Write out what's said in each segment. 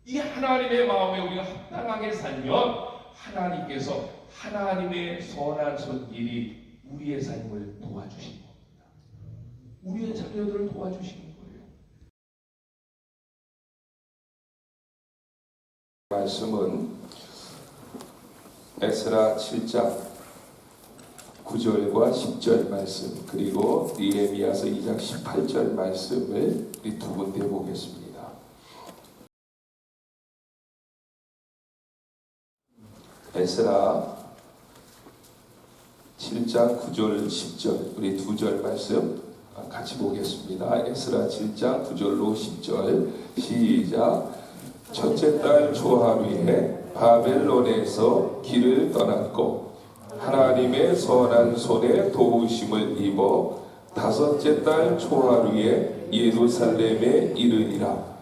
이 하나님의 마음에 우리가 합당하게 살면 하나님께서 하나님의 선한 손길이 우리의 삶을 도와주시는 겁니다. 우리의 자녀들을 도와주시는 거예요. 말씀은 에스라 7장 9절과 10절 말씀, 그리고 느헤미야서 2장 18절 말씀을 우리 두 군데 보겠습니다. 에스라 7장 9절 10절 우리 두 절 말씀 같이 보겠습니다. 에스라 7장 9절로 10절 시작. 첫째 달 초하루에 바벨론에서 길을 떠났고 하나님의 선한 손에 도우심을 입어 다섯째 달 초하루에 예루살렘에 이르니라.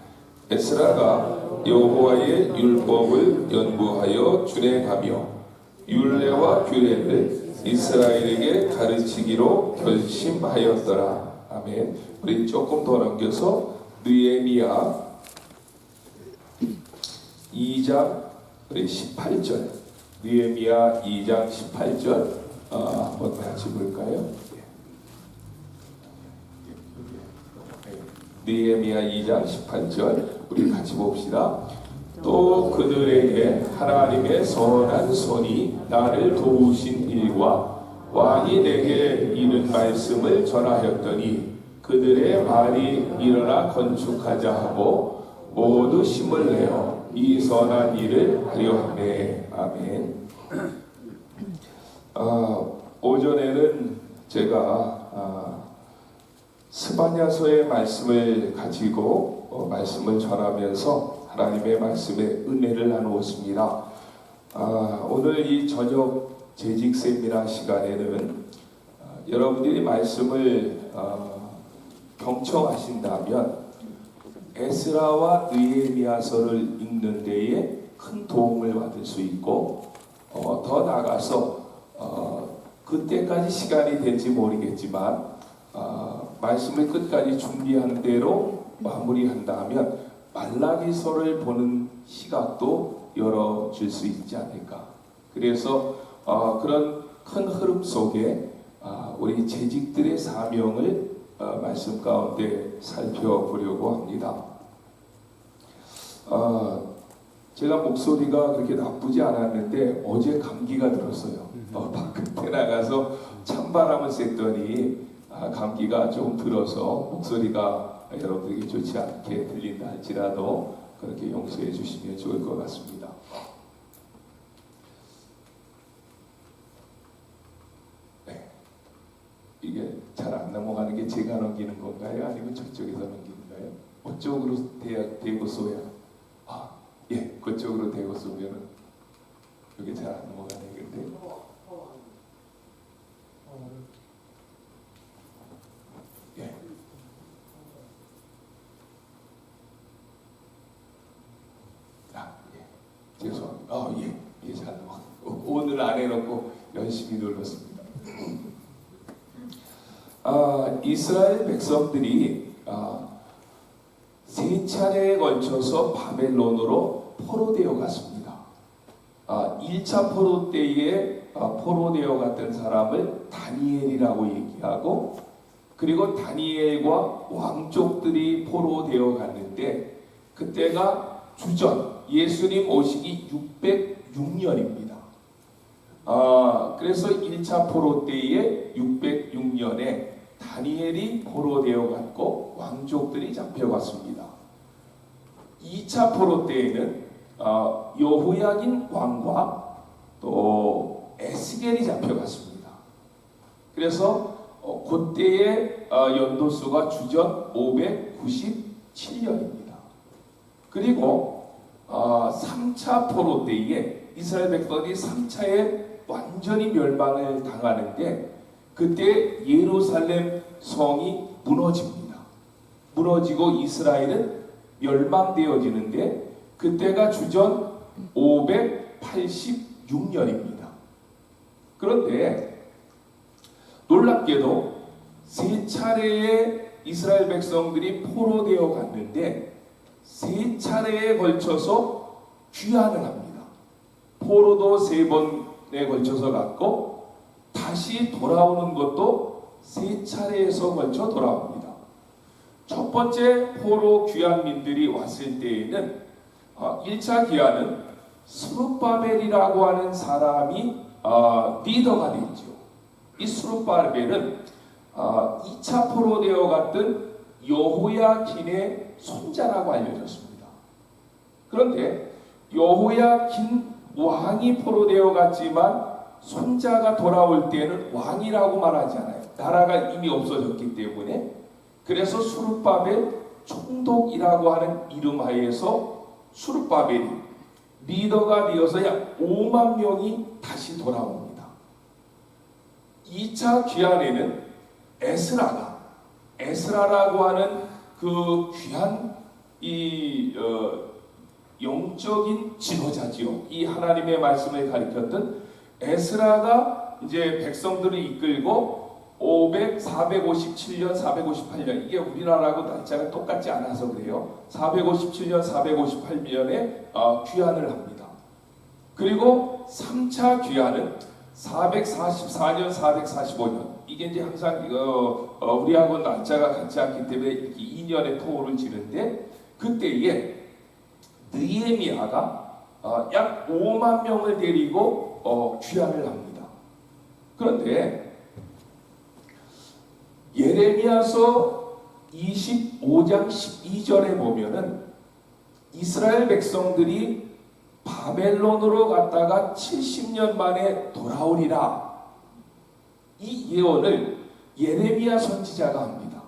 에스라가 여호와의 율법을 연구하여 준행하며 율례와 규례를 이스라엘에게 가르치기로 결심하였더라. 아멘. 우리 조금 더 넘겨서 느헤미야 2장 18절, 느헤미야 2장 18절 한번 같이 볼까요? 느헤미야 2장 18절 우리 같이 봅시다. 또 그들에게 하나님의 선한 손이 나를 도우신 일과 왕이 내게 이른 말씀을 전하였더니 그들의 말이 일어나 건축하자 하고 모두 힘을 내어 이 선한 일을 하려 하네. 아멘. 오전에는 제가 스바냐서의 말씀을 가지고 말씀을 전하면서 하나님의 말씀에 은혜를 나누었습니다. 오늘 이 저녁 재직 세미나 시간에는 여러분들이 말씀을 경청하신다면 에스라와 느헤미야서를 읽는 데에 큰 도움을 받을 수 있고 더 나아가서 그때까지 시간이 될지 모르겠지만 말씀을 끝까지 준비한 대로 마무리한다면 말라기서를 보는 시각도 열어줄 수 있지 않을까. 그래서 그런 큰 흐름 속에 우리 재직들의 사명을 말씀 가운데 살펴보려고 합니다. 제가 목소리가 그렇게 나쁘지 않았는데 어제 감기가 들었어요. 바깥에 나가서 찬바람을 쐈더니 감기가 좀 들어서 목소리가 여러분들에게 좋지 않게 들린다 할지라도 그렇게 용서해 주시면 좋을 것 같습니다. 네. 이게 잘 안 넘어가는 게 제가 넘기는 건가요? 아니면 저쪽에서 넘기는가요? 그쪽으로 대고 쏘야. 예, 그쪽으로 대고 쏘면은 이게 잘 안 넘어가네. 근데 예. 예. 죄송합니다. 예, 잘 넘어가. 오늘 안 해놓고 열심히 눌렀습니다. 이스라엘 백성들이 세 차례에 걸쳐서 바벨론으로 포로되어 갔습니다. 1차 포로 때에 포로되어 갔던 사람을 다니엘이라고 얘기하고, 그리고 다니엘과 왕족들이 포로되어 갔는데 그때가 주전 예수님 오시기 606년입니다. 그래서 1차 포로 때에 606년에 다니엘이 포로되어 갔고 왕족들이 잡혀갔습니다. 2차 포로 때에는 여호야긴 왕과 또 에스겔이 잡혀갔습니다. 그래서 그때의 연도수가 주전 597년입니다. 그리고 3차 포로 때에 이스라엘 백성이 3차에 완전히 멸망을 당하는데 그때 예루살렘 성이 무너집니다. 무너지고 이스라엘은 멸망되어지는데 그때가 주전 586년입니다. 그런데 놀랍게도 세 차례의 이스라엘 백성들이 포로되어 갔는데 세 차례에 걸쳐서 귀환을 합니다. 포로도 3번에 걸쳐서 갔고 다시 돌아오는 것도 3차례에서 걸쳐 돌아옵니다. 첫 번째 포로 귀환민들이 왔을 때에는 1차 귀환은 스룹바벨이라고 하는 사람이 리더가 되죠. 이 스룹바벨은 2차 포로 되어 갔던 여호야긴의 손자라고 알려졌습니다. 그런데 여호야긴 왕이 포로되어 갔지만 손자가 돌아올 때는 왕이라고 말하지 않아요. 나라가 이미 없어졌기 때문에. 그래서 수룹바벨 총독이라고 하는 이름 하에서 수룹바벨이 리더가 되어서 약 5만 명이 다시 돌아옵니다. 2차 귀환에는 에스라라고 하는 그 귀한 영적인 지도자지요. 이 하나님의 말씀을 가리켰던 에스라가 이제 백성들을 이끌고 457년, 458년, 이게 우리나라하고 날짜가 똑같지 않아서 그래요. 457년, 458년에 귀환을 합니다. 그리고 3차 귀환은 444년, 445년. 이게 이제 항상 우리하고 날짜가 같지 않기 때문에 이렇게 2년의 토호를 지는데, 그때에 느헤미야가 약 5만 명을 데리고 귀환을 합니다. 그런데 예레미야서 25장 12절에 보면은 이스라엘 백성들이 바벨론으로 갔다가 70년 만에 돌아오리라, 이 예언을 예레미야 선지자가 합니다.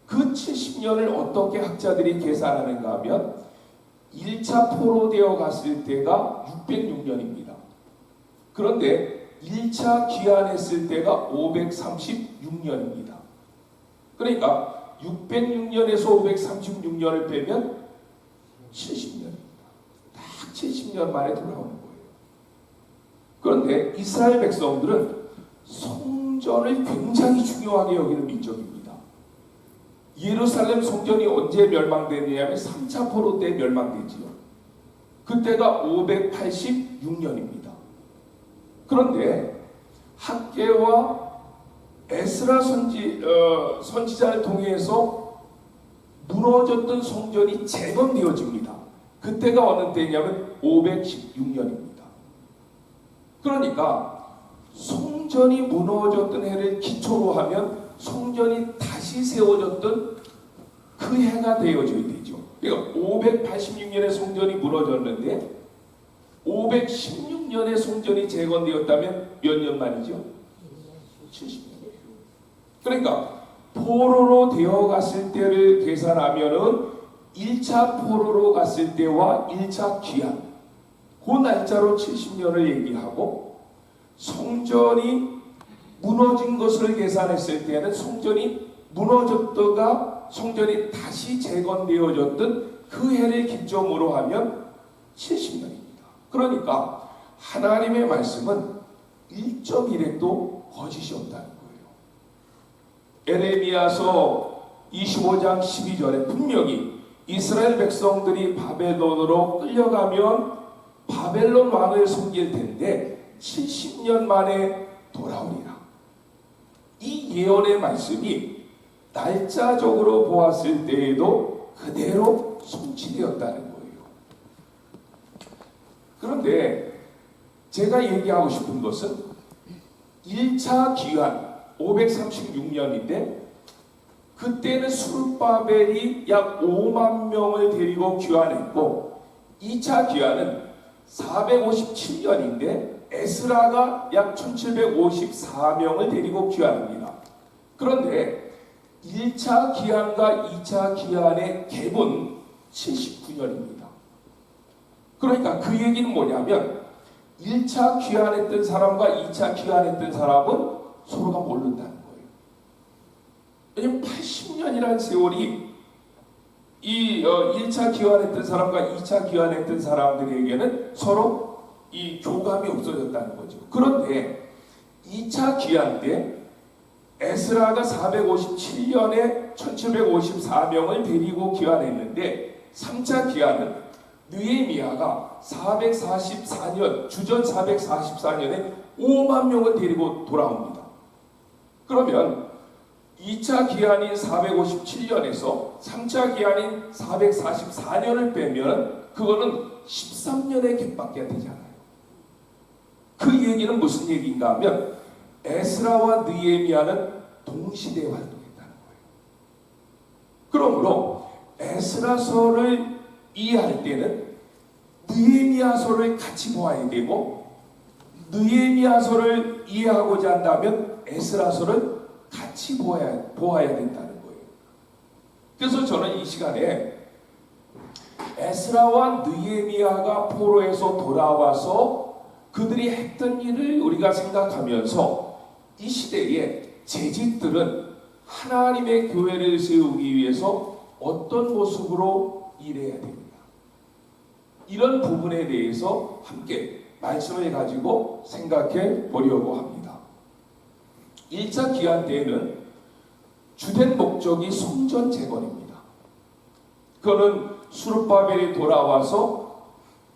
그 70년을 어떻게 학자들이 계산하는가 하면 1차 포로되어 갔을 때가 606년입니다. 그런데 1차 귀환했을 때가 536년입니다. 그러니까 606년에서 536년을 빼면 70년입니다. 딱 70년 만에 돌아오는 거예요. 그런데 이스라엘 백성들은 성전을 굉장히 중요하게 여기는 민족입니다. 예루살렘 성전이 언제 멸망되느냐면 3차 포로 때 멸망되지요. 그때가 586년입니다. 그런데 학개와 에스라 선지자를 통해서 무너졌던 성전이 재건되어집니다. 그때가 어느 때냐면 516년입니다. 그러니까 성전이 무너졌던 해를 기초로 하면 성전이 다시 세워졌던 그 해가 되어져야 되죠. 그러니까 586년에 성전이 무너졌는데 516년에 성전이 재건되었다면 몇 년 만이죠? 70년이에요. 그러니까 포로로 되어 갔을 때를 계산하면은 1차 포로로 갔을 때와 1차 귀환, 그 날짜로 70년을 얘기하고, 성전이 무너진 것을 계산했을 때는 성전이 무너졌다가 성전이 다시 재건되어졌던 그 해를 기점으로 하면 70년입니다. 그러니까 하나님의 말씀은 1.1획도 거짓이 없다는 거예요. 에레미야서 25장 12절에 분명히 이스라엘 백성들이 바벨론으로 끌려가면 바벨론 왕을 섬길 텐데 70년 만에 돌아오리라. 이 예언의 말씀이 날짜적으로 보았을 때에도 그대로 성취되었다는 거예요. 그런데 제가 얘기하고 싶은 것은 1차 기환 536년인데 그때는 수룹바벨이 약 5만 명을 데리고 귀환했고, 2차 귀환은 457년인데 에스라가 약 1754명을 데리고 귀환합니다. 그런데 1차 귀환과 2차 귀환의 갭은 79년입니다. 그러니까 그 얘기는 뭐냐면 1차 귀환했던 사람과 2차 귀환했던 사람은 서로가 모른다는 거예요. 왜냐면 80년이라는 세월이 이 1차 귀환했던 사람과 2차 귀환했던 사람들에게는 서로 이 교감이 없어졌다는 거죠. 그런데 2차 귀환 때 에스라가 457년에 1754명을 데리고 귀환했는데 3차 귀환은 느헤미야가 444년, 주전 444년에 5만 명을 데리고 돌아옵니다. 그러면 2차 기한인 457년에서 3차 기한인 444년을 빼면 그거는 13년의 갭밖에 되지 않아요. 그 얘기는 무슨 얘기인가 하면 에스라와 느헤미야는 동시대에 활동했다는 거예요. 그러므로 에스라서를 이해할 때는 느헤미야서를 같이 보아야 되고, 느헤미야서를 이해하고자 한다면 에스라서를 같이 보아야 된다는 거예요. 그래서 저는 이 시간에 에스라와 느헤미야가 포로에서 돌아와서 그들이 했던 일을 우리가 생각하면서 이 시대에 재직들은 하나님의 교회를 세우기 위해서 어떤 모습으로 일해야 됩니다. 이런 부분에 대해서 함께 말씀을 가지고 생각해 보려고 합니다. 1차 기한 때에는 주된 목적이 성전 재건입니다. 그는 수르바벨이 돌아와서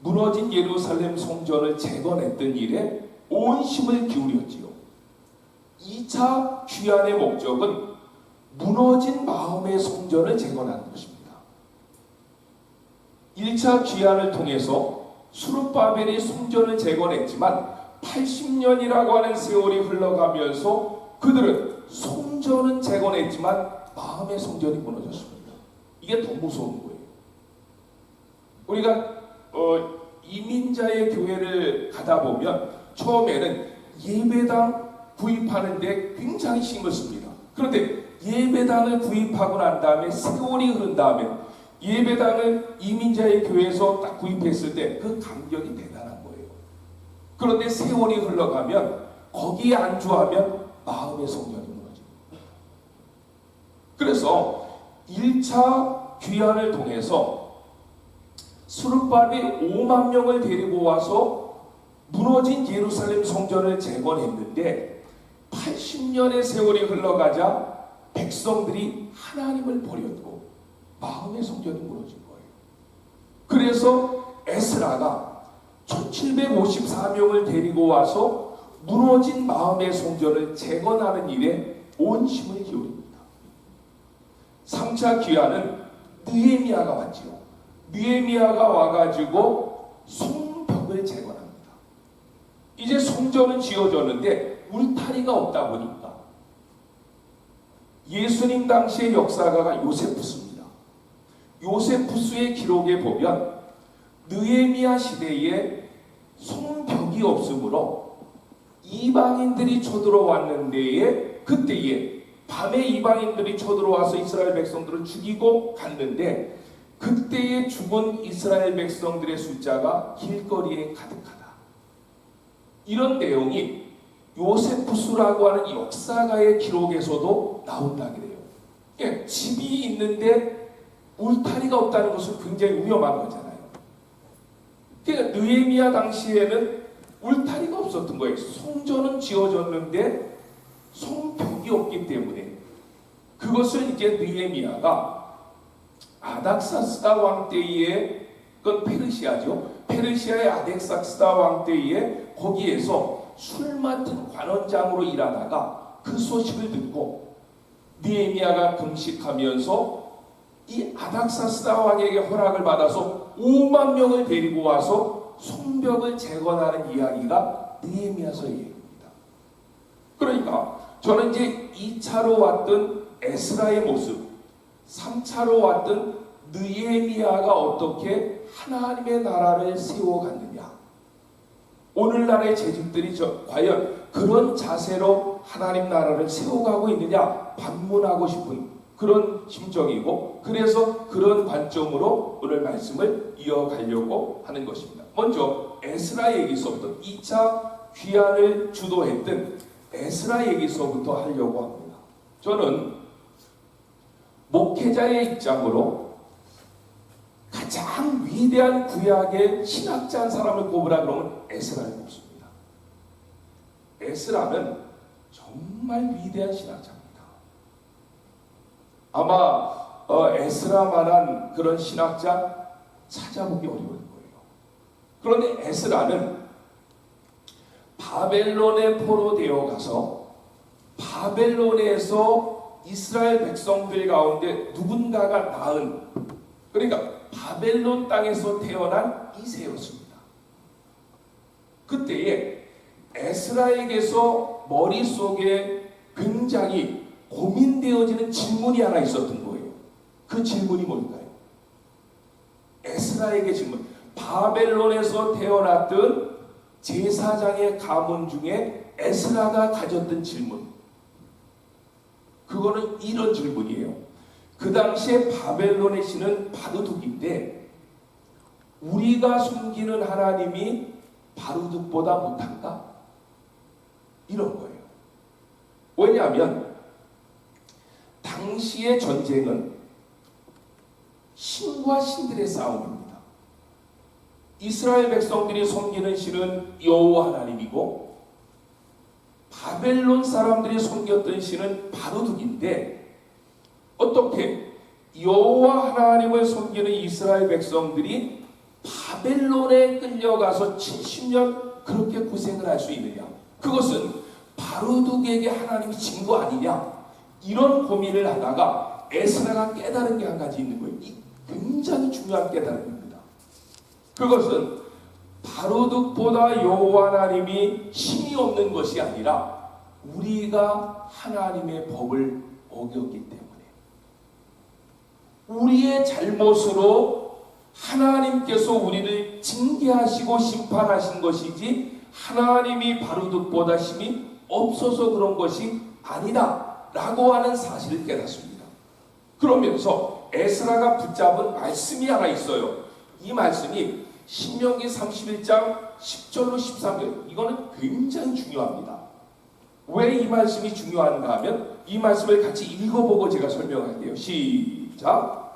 무너진 예루살렘 성전을 재건했던 일에 온 힘을 기울였지요. 2차 귀환의 목적은 무너진 마음의 성전을 재건하는 것입니다. 1차 귀환을 통해서 수르바벨이 성전을 재건했지만 80년이라고 하는 세월이 흘러가면서 그들은 성전은 재건했지만 마음의 성전이 무너졌습니다. 이게 더 무서운 거예요. 우리가 이민자의 교회를 가다 보면 처음에는 예배당 구입하는데 굉장히 힘을 씁니다. 그런데 예배당을 구입하고 난 다음에 세월이 흐른 다음에 예배당을 이민자의 교회에서 딱 구입했을 때 그 감격이 대단한 거예요. 그런데 세월이 흘러가면 거기에 안주하면 마음의 성전이 무너집니다. 그래서 1차 귀환을 통해서 수르바벨이 5만 명을 데리고 와서 무너진 예루살렘 성전을 재건했는데 80년의 세월이 흘러가자 백성들이 하나님을 버렸고 마음의 성전이 무너진 거예요. 그래서 에스라가 1754명을 데리고 와서 무너진 마음의 성전을 재건하는 일에 온 힘을 기울입니다. 3차 귀환은 느헤미야가 왔지요. 느헤미야가 와가지고 성벽을 재건합니다. 이제 성전은 지어졌는데 울타리가 없다 보니까 예수님 당시의 역사가가 요세푸스입니다. 요세푸스의 기록에 보면 느헤미야 시대에 성벽이 없으므로 이방인들이 쳐들어왔는 데에 그때에 밤에 이방인들이 쳐들어와서 이스라엘 백성들을 죽이고 갔는데 그때에 죽은 이스라엘 백성들의 숫자가 길거리에 가득하다. 이런 내용이 요세푸스라고 하는 역사가의 기록에서도 나온다 그래요. 예, 집이 있는데 울타리가 없다는 것은 굉장히 위험한 거잖아요. 그러니까 느헤미야 당시에는 울타리가 없었던 거예요. 성전은 지어졌는데 성벽이 없기 때문에 그것을 이제 느헤미야가 아닥사스다 왕 때에 그건 페르시아죠. 페르시아의 아닥사스다 왕 때에 거기에서 술 맡은 관원장으로 일하다가 그 소식을 듣고 느헤미야가 금식하면서 이 아닥사스다 왕에게 허락을 받아서 5만 명을 데리고 와서 성벽을 재건하는 이야기가 느헤미야서의 얘기입니다. 그러니까 저는 이제 2차로 왔던 에스라의 모습, 3차로 왔던 느헤미야가 어떻게 하나님의 나라를 세워갔느냐, 오늘날의 재직들이 과연 그런 자세로 하나님 나라를 세워가고 있느냐 반문하고 싶은 그런 심정이고, 그래서 그런 관점으로 오늘 말씀을 이어가려고 하는 것입니다. 먼저 에스라 얘기서부터 2차 귀환을 주도했던 에스라 얘기서부터 하려고 합니다. 저는 목회자의 입장으로 가장 위대한 구약의 신학자 한 사람을 꼽으라 그러면 에스라를 꼽습니다. 에스라는 정말 위대한 신학자입니다. 아마 에스라만한 그런 신학자 찾아보기 어려울 거예요. 그런데 에스라는 바벨론에 포로되어 가서 바벨론에서 이스라엘 백성들 가운데 누군가가 낳은, 그러니까 바벨론 땅에서 태어난 이세였습니다. 그때에 에스라에게서 머릿속에 굉장히 고민되어지는 질문이 하나 있었던 거예요. 그 질문이 뭘까요? 에스라에게 질문. 바벨론에서 태어났던 제사장의 가문 중에 에스라가 가졌던 질문. 그거는 이런 질문이에요. 그 당시에 바벨론의 신은 바루둑인데 우리가 숨기는 하나님이 바루둑보다 못한가? 이런 거예요. 왜냐하면 당시의 전쟁은 신과 신들의 싸움입니다. 이스라엘 백성들이 섬기는 신은 여호와 하나님이고 바벨론 사람들이 섬겼던 신은 바루둑인데 어떻게 여호와 하나님을 섬기는 이스라엘 백성들이 바벨론에 끌려가서 70년 그렇게 고생을 할 수 있느냐? 그것은 바루둑에게 하나님이 진 거 아니냐? 이런 고민을 하다가 에스라가 깨달은 게 한 가지 있는 거예요. 굉장히 중요한 깨달음입니다. 그것은 바루둑보다 여호와 하나님이 힘이 없는 것이 아니라 우리가 하나님의 법을 어겼기 때문에 우리의 잘못으로 하나님께서 우리를 징계하시고 심판하신 것이지 하나님이 바루둑보다 힘이 없어서 그런 것이 아니다 라고 하는 사실을 깨닫습니다. 그러면서 에스라가 붙잡은 말씀이 하나 있어요. 이 말씀이 신명기 31장 10절로 13절. 이거는 굉장히 중요합니다. 왜 이 말씀이 중요한가 하면 이 말씀을 같이 읽어보고 제가 설명할게요. 시작.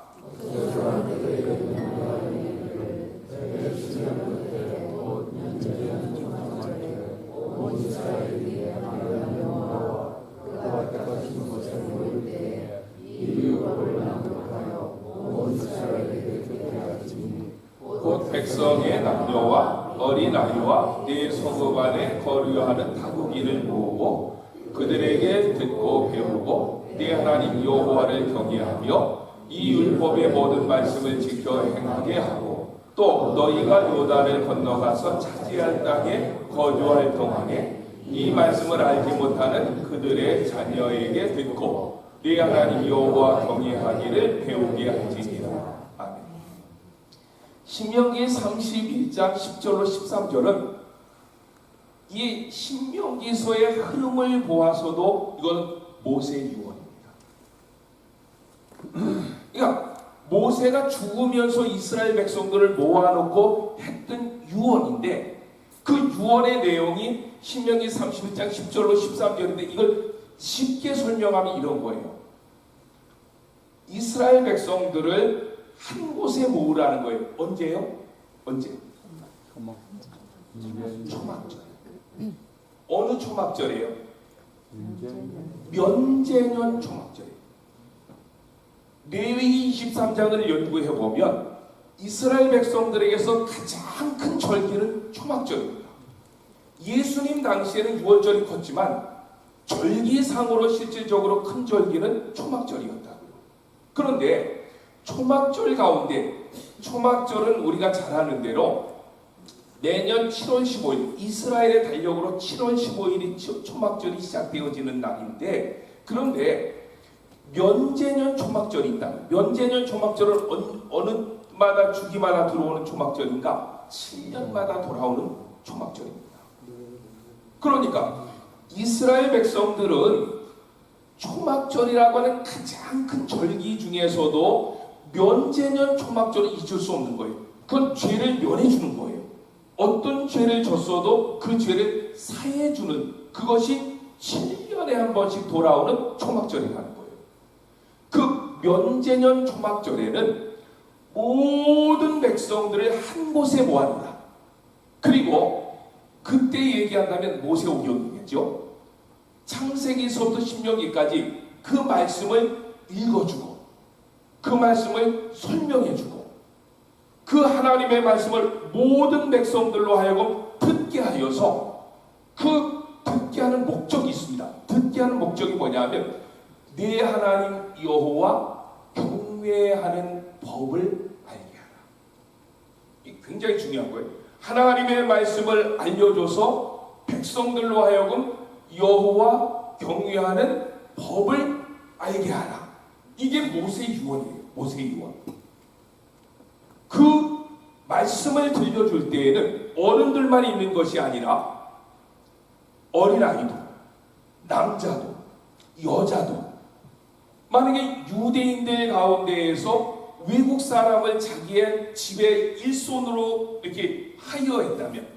곧 백성의 남녀와 어린아이와 내 성읍 안에 거류하는 타국인을 모으고 그들에게 듣고 배우고 내 하나님 여호와를 경외하며 이 율법의 모든 말씀을 지켜 행하게 하고 또 너희가 요단을 건너가서 차지할 땅에 거주할 동안에 이 말씀을 알지 못하는 그들의 자녀에게 듣고 네 하나님 여호와 경외하기를 배우게 할지니라. 아멘. 신명기 31장 10절로 13절은 이 신명기서의 흐름을 보아서도 이건 모세의 유언입니다. 그러니까 모세가 죽으면서 이스라엘 백성들을 모아놓고 했던 유언인데 그 유언의 내용이 신명기 31장 10절로 13절인데 이걸 쉽게 설명하면 이런 거예요. 이스라엘 백성들을 한 곳에 모으라는 거예요. 언제요? 언제? 초막절. 어느 초막절이에요? 면제년 초막절이에요. 레위기 23장을 연구해 보면 이스라엘 백성들에게서 가장 큰 절기는 초막절입니다. 예수님 당시에는 6월절이 컸지만 절기상으로 실질적으로 큰 절기는 초막절이었다고요. 그런데 초막절 가운데 초막절은 우리가 잘 아는 대로 내년 7월 15일 이스라엘의 달력으로 7월 15일이 초막절이 시작되어지는 날인데 그런데 면제년 초막절이 있다. 면제년 초막절은 어느마다 주기마다 들어오는 초막절인가? 7년마다 돌아오는 초막절입니다. 그러니까 이스라엘 백성들은 초막절이라고 하는 가장 큰 절기 중에서도 면제년 초막절을 잊을 수 없는 거예요. 그건 죄를 면해주는 거예요. 어떤 죄를 졌어도 그 죄를 사해주는 그것이 7년에 한 번씩 돌아오는 초막절이라는 거예요. 그 면제년 초막절에는 모든 백성들을 한 곳에 모아놓으라. 그리고 그때 얘기한다면 모세오경이겠죠. 창세기서부터 신명기까지 그 말씀을 읽어주고 그 말씀을 설명해주고 그 하나님의 말씀을 모든 백성들로 하여금 듣게 하여서 그 듣게 하는 목적이 있습니다. 듣게 하는 목적이 뭐냐면 내 하나님 여호와 경외하는 법을 알게 하라. 이게 굉장히 중요한 거예요. 하나님의 말씀을 알려줘서 백성들로 하여금 여호와 경외하는 법을 알게 하라. 이게 모세의 유언이에요. 모세의 유언. 그 말씀을 들려줄 때에는 어른들만 있는 것이 아니라 어린아이도, 남자도, 여자도, 만약에 유대인들 가운데에서 외국 사람을 자기의 집에 일손으로 이렇게 하여했다면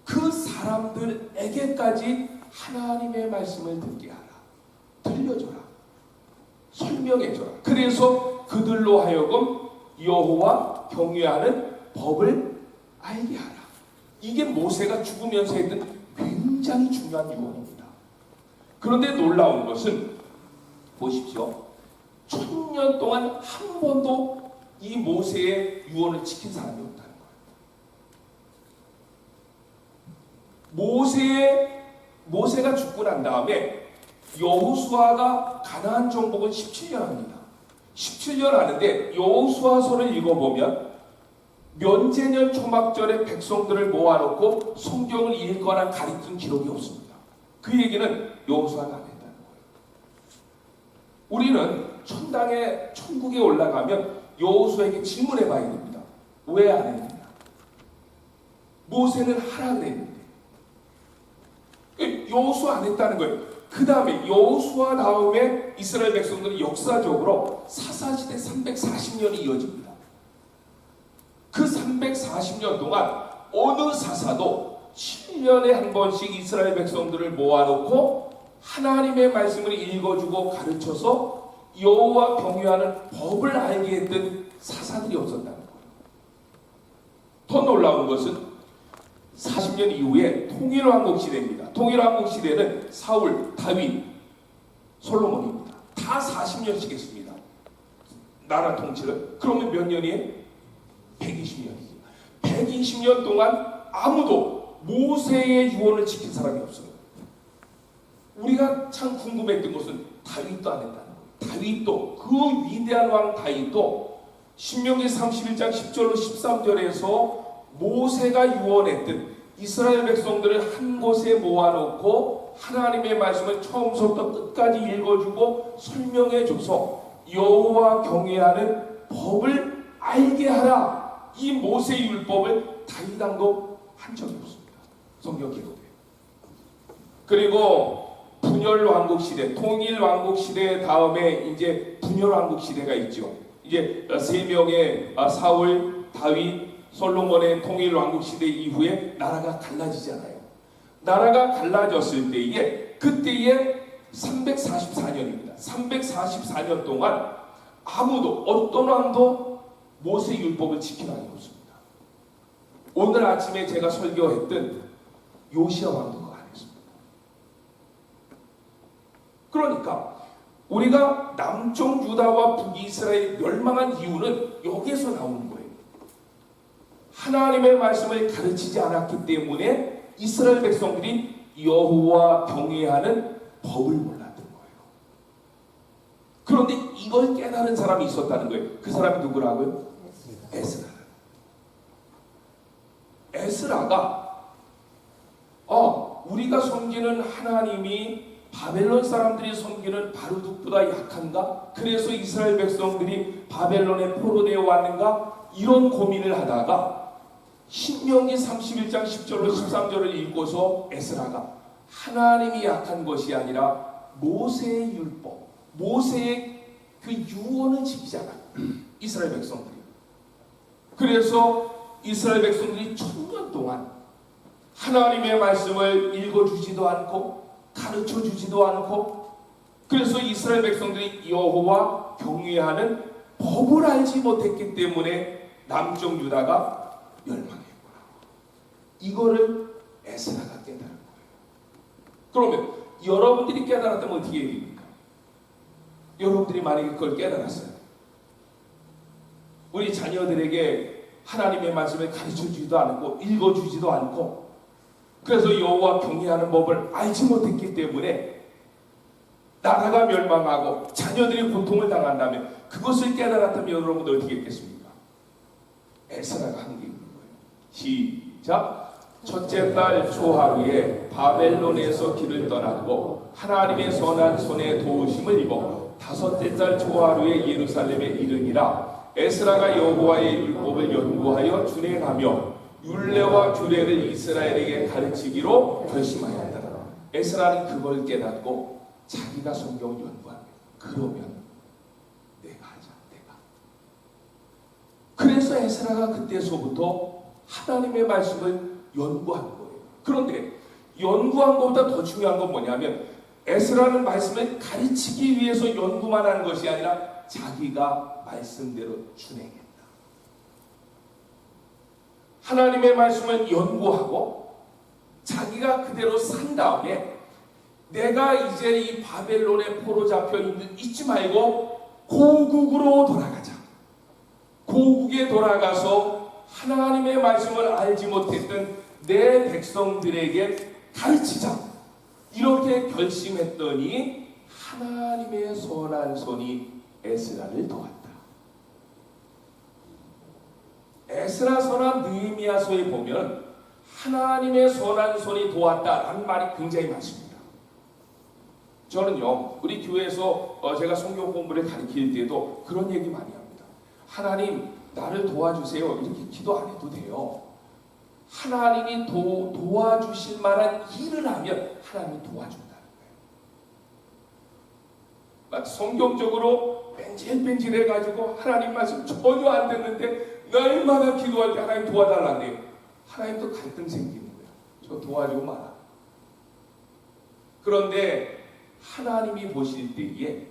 그 사람들에게까지 하나님의 말씀을 듣게 하라. 들려줘라. 설명해줘라. 그래서 그들로 하여금 여호와 경외하는 법을 알게 하라. 이게 모세가 죽으면서 했던 굉장히 중요한 유언입니다. 그런데 놀라운 것은 보십시오. 1000년 동안 한 번도 이 모세의 유언을 지킨 사람이 없다는 거예요. 모세가 죽고 난 다음에 여호수아가 가나안 정복을 17년 합니다. 17년 하는데 여호수아서를 읽어보면 면제년 초막절에 백성들을 모아놓고 성경을 읽거나 가르친 기록이 없습니다. 그 얘기는 여호수아가 안 했다는 거예요. 우리는 천국에 올라가면 여호수아에게 질문해 봐야 됩니다. 왜 안 했느냐? 모세는 하라 그랬는데 여호수아 안 했다는 거예요. 그 다음에 여호수아 다음에 이스라엘 백성들이 역사적으로 사사시대 340년이 이어집니다. 그 340년 동안 어느 사사도 7년에 한 번씩 이스라엘 백성들을 모아놓고 하나님의 말씀을 읽어주고 가르쳐서 여호와 경외하는 법을 알게 했던 사사들이 없었다는 거예요. 더 놀라운 것은 40년 이후에 통일왕국 시대입니다. 통일왕국 시대는 사울, 다윗, 솔로몬입니다. 다 40년씩 했습니다. 나라 통치를. 그러면 몇 년이에요? 120년이에요. 120년 동안 아무도 모세의 유언을 지킨 사람이 없어요. 우리가 참 궁금했던 것은 다윗도 안 했다는 거예요. 다윗도, 그 위대한 왕 다윗도 신명기 31장 10절로 13절에서 모세가 유언했던 이스라엘 백성들을 한 곳에 모아놓고 하나님의 말씀을 처음부터 끝까지 읽어주고 설명해줘서 여호와 경외하는 법을 알게 하라. 이 모세의 율법을 다윗 왕도 한 적이 없습니다. 성경 기록에. 그리고 분열 왕국 시대, 통일 왕국 시대 다음에 이제 분열 왕국 시대가 있죠. 이제 세 명의 사울, 다윗, 솔로몬의 통일 왕국 시대 이후에 나라가 갈라지잖아요. 나라가 갈라졌을 때에 그때에 344년입니다. 344년 동안 아무도 어떤 왕도 모세 율법을 지킨 왕이 없습니다. 오늘 아침에 제가 설교했던 요시야 왕도 그거 안 했습니다. 그러니까 우리가 남쪽 유다와 북이스라엘이 멸망한 이유는 여기에서 나오는 거예요. 하나님의 말씀을 가르치지 않았기 때문에 이스라엘 백성들이 여호와 경외하는 법을 몰랐던 거예요. 그런데 이걸 깨달은 사람이 있었다는 거예요. 그 사람이 누구라고요? 에스라. 에스라가 우리가 섬기는 하나님이 바벨론 사람들이 섬기는 바르둑보다 약한가? 그래서 이스라엘 백성들이 바벨론에 포로되어 왔는가? 이런 고민을 하다가 신명기 31장 10절로 13절을 읽고서 에스라가 하나님이 약한 것이 아니라 모세의 율법, 모세의 그 유언을 지키잖아. 이스라엘 백성들이. 그래서 이스라엘 백성들이 1000년 동안 하나님의 말씀을 읽어주지도 않고 가르쳐주지도 않고, 그래서 이스라엘 백성들이 여호와 경외하는 법을 알지 못했기 때문에 남쪽 유다가 멸망했구나. 이거를 에스라가 깨달은 거예요. 그러면 여러분들이 깨달았다면 어떻게 해야 됩니까? 여러분들이 만약에 그걸 깨달았어요. 우리 자녀들에게 하나님의 말씀을 가르쳐주지도 않고 읽어주지도 않고 그래서 여호와 경외하는 법을 알지 못했기 때문에 나라가 멸망하고 자녀들이 고통을 당한다면 그것을 깨달았다면 여러분들 어떻게 했겠습니까? 에스라가 한 게 있는 거예요. 시작. 첫째 달 초하루에 바벨론에서 길을 떠났고 하나님의 선한 손에 도우심을 입어 다섯째 달 초하루에 예루살렘에 이르니라. 에스라가 여호와의 율법을 연구하여 준행하며 율례와 규례를 이스라엘에게 가르치기로 결심하였다. 에스라는 그걸 깨닫고 자기가 성경을 연구하는 거예요. 그러면 내가 하자. 내가. 그래서 에스라가 그때서부터 하나님의 말씀을 연구한 거예요. 그런데 연구한 것보다 더 중요한 건 뭐냐면 에스라는 말씀을 가르치기 위해서 연구만 하는 것이 아니라 자기가 말씀대로 준행했다. 하나님의 말씀을 연구하고 자기가 그대로 산 다음에 내가 이제 이 바벨론에 포로 잡혀 있지 말고 고국으로 돌아가자. 고국에 돌아가서 하나님의 말씀을 알지 못했던 내 백성들에게 가르치자. 이렇게 결심했더니 하나님의 선한 손이 에스라를 도왔다. 에스라서나 느헤미야서에 보면 하나님의 선한 손이 도왔다라는 말이 굉장히 많습니다. 저는요 우리 교회에서 제가 성경 공부를 가르칠 때도 그런 얘기 많이 합니다. 하나님 나를 도와주세요 이렇게 기도 안 해도 돼요. 하나님이 도와주실 만한 일을 하면 하나님이 도와준다는 거예요. 막 성경적으로 뺀질뺀질해가지고 하나님 말씀 전혀 안 듣는데 날마다 기도할 때 하나님 도와달라는데 하나님도 갈등 생기는 거예요. 저 도와주고 마라. 그런데 하나님이 보실 때에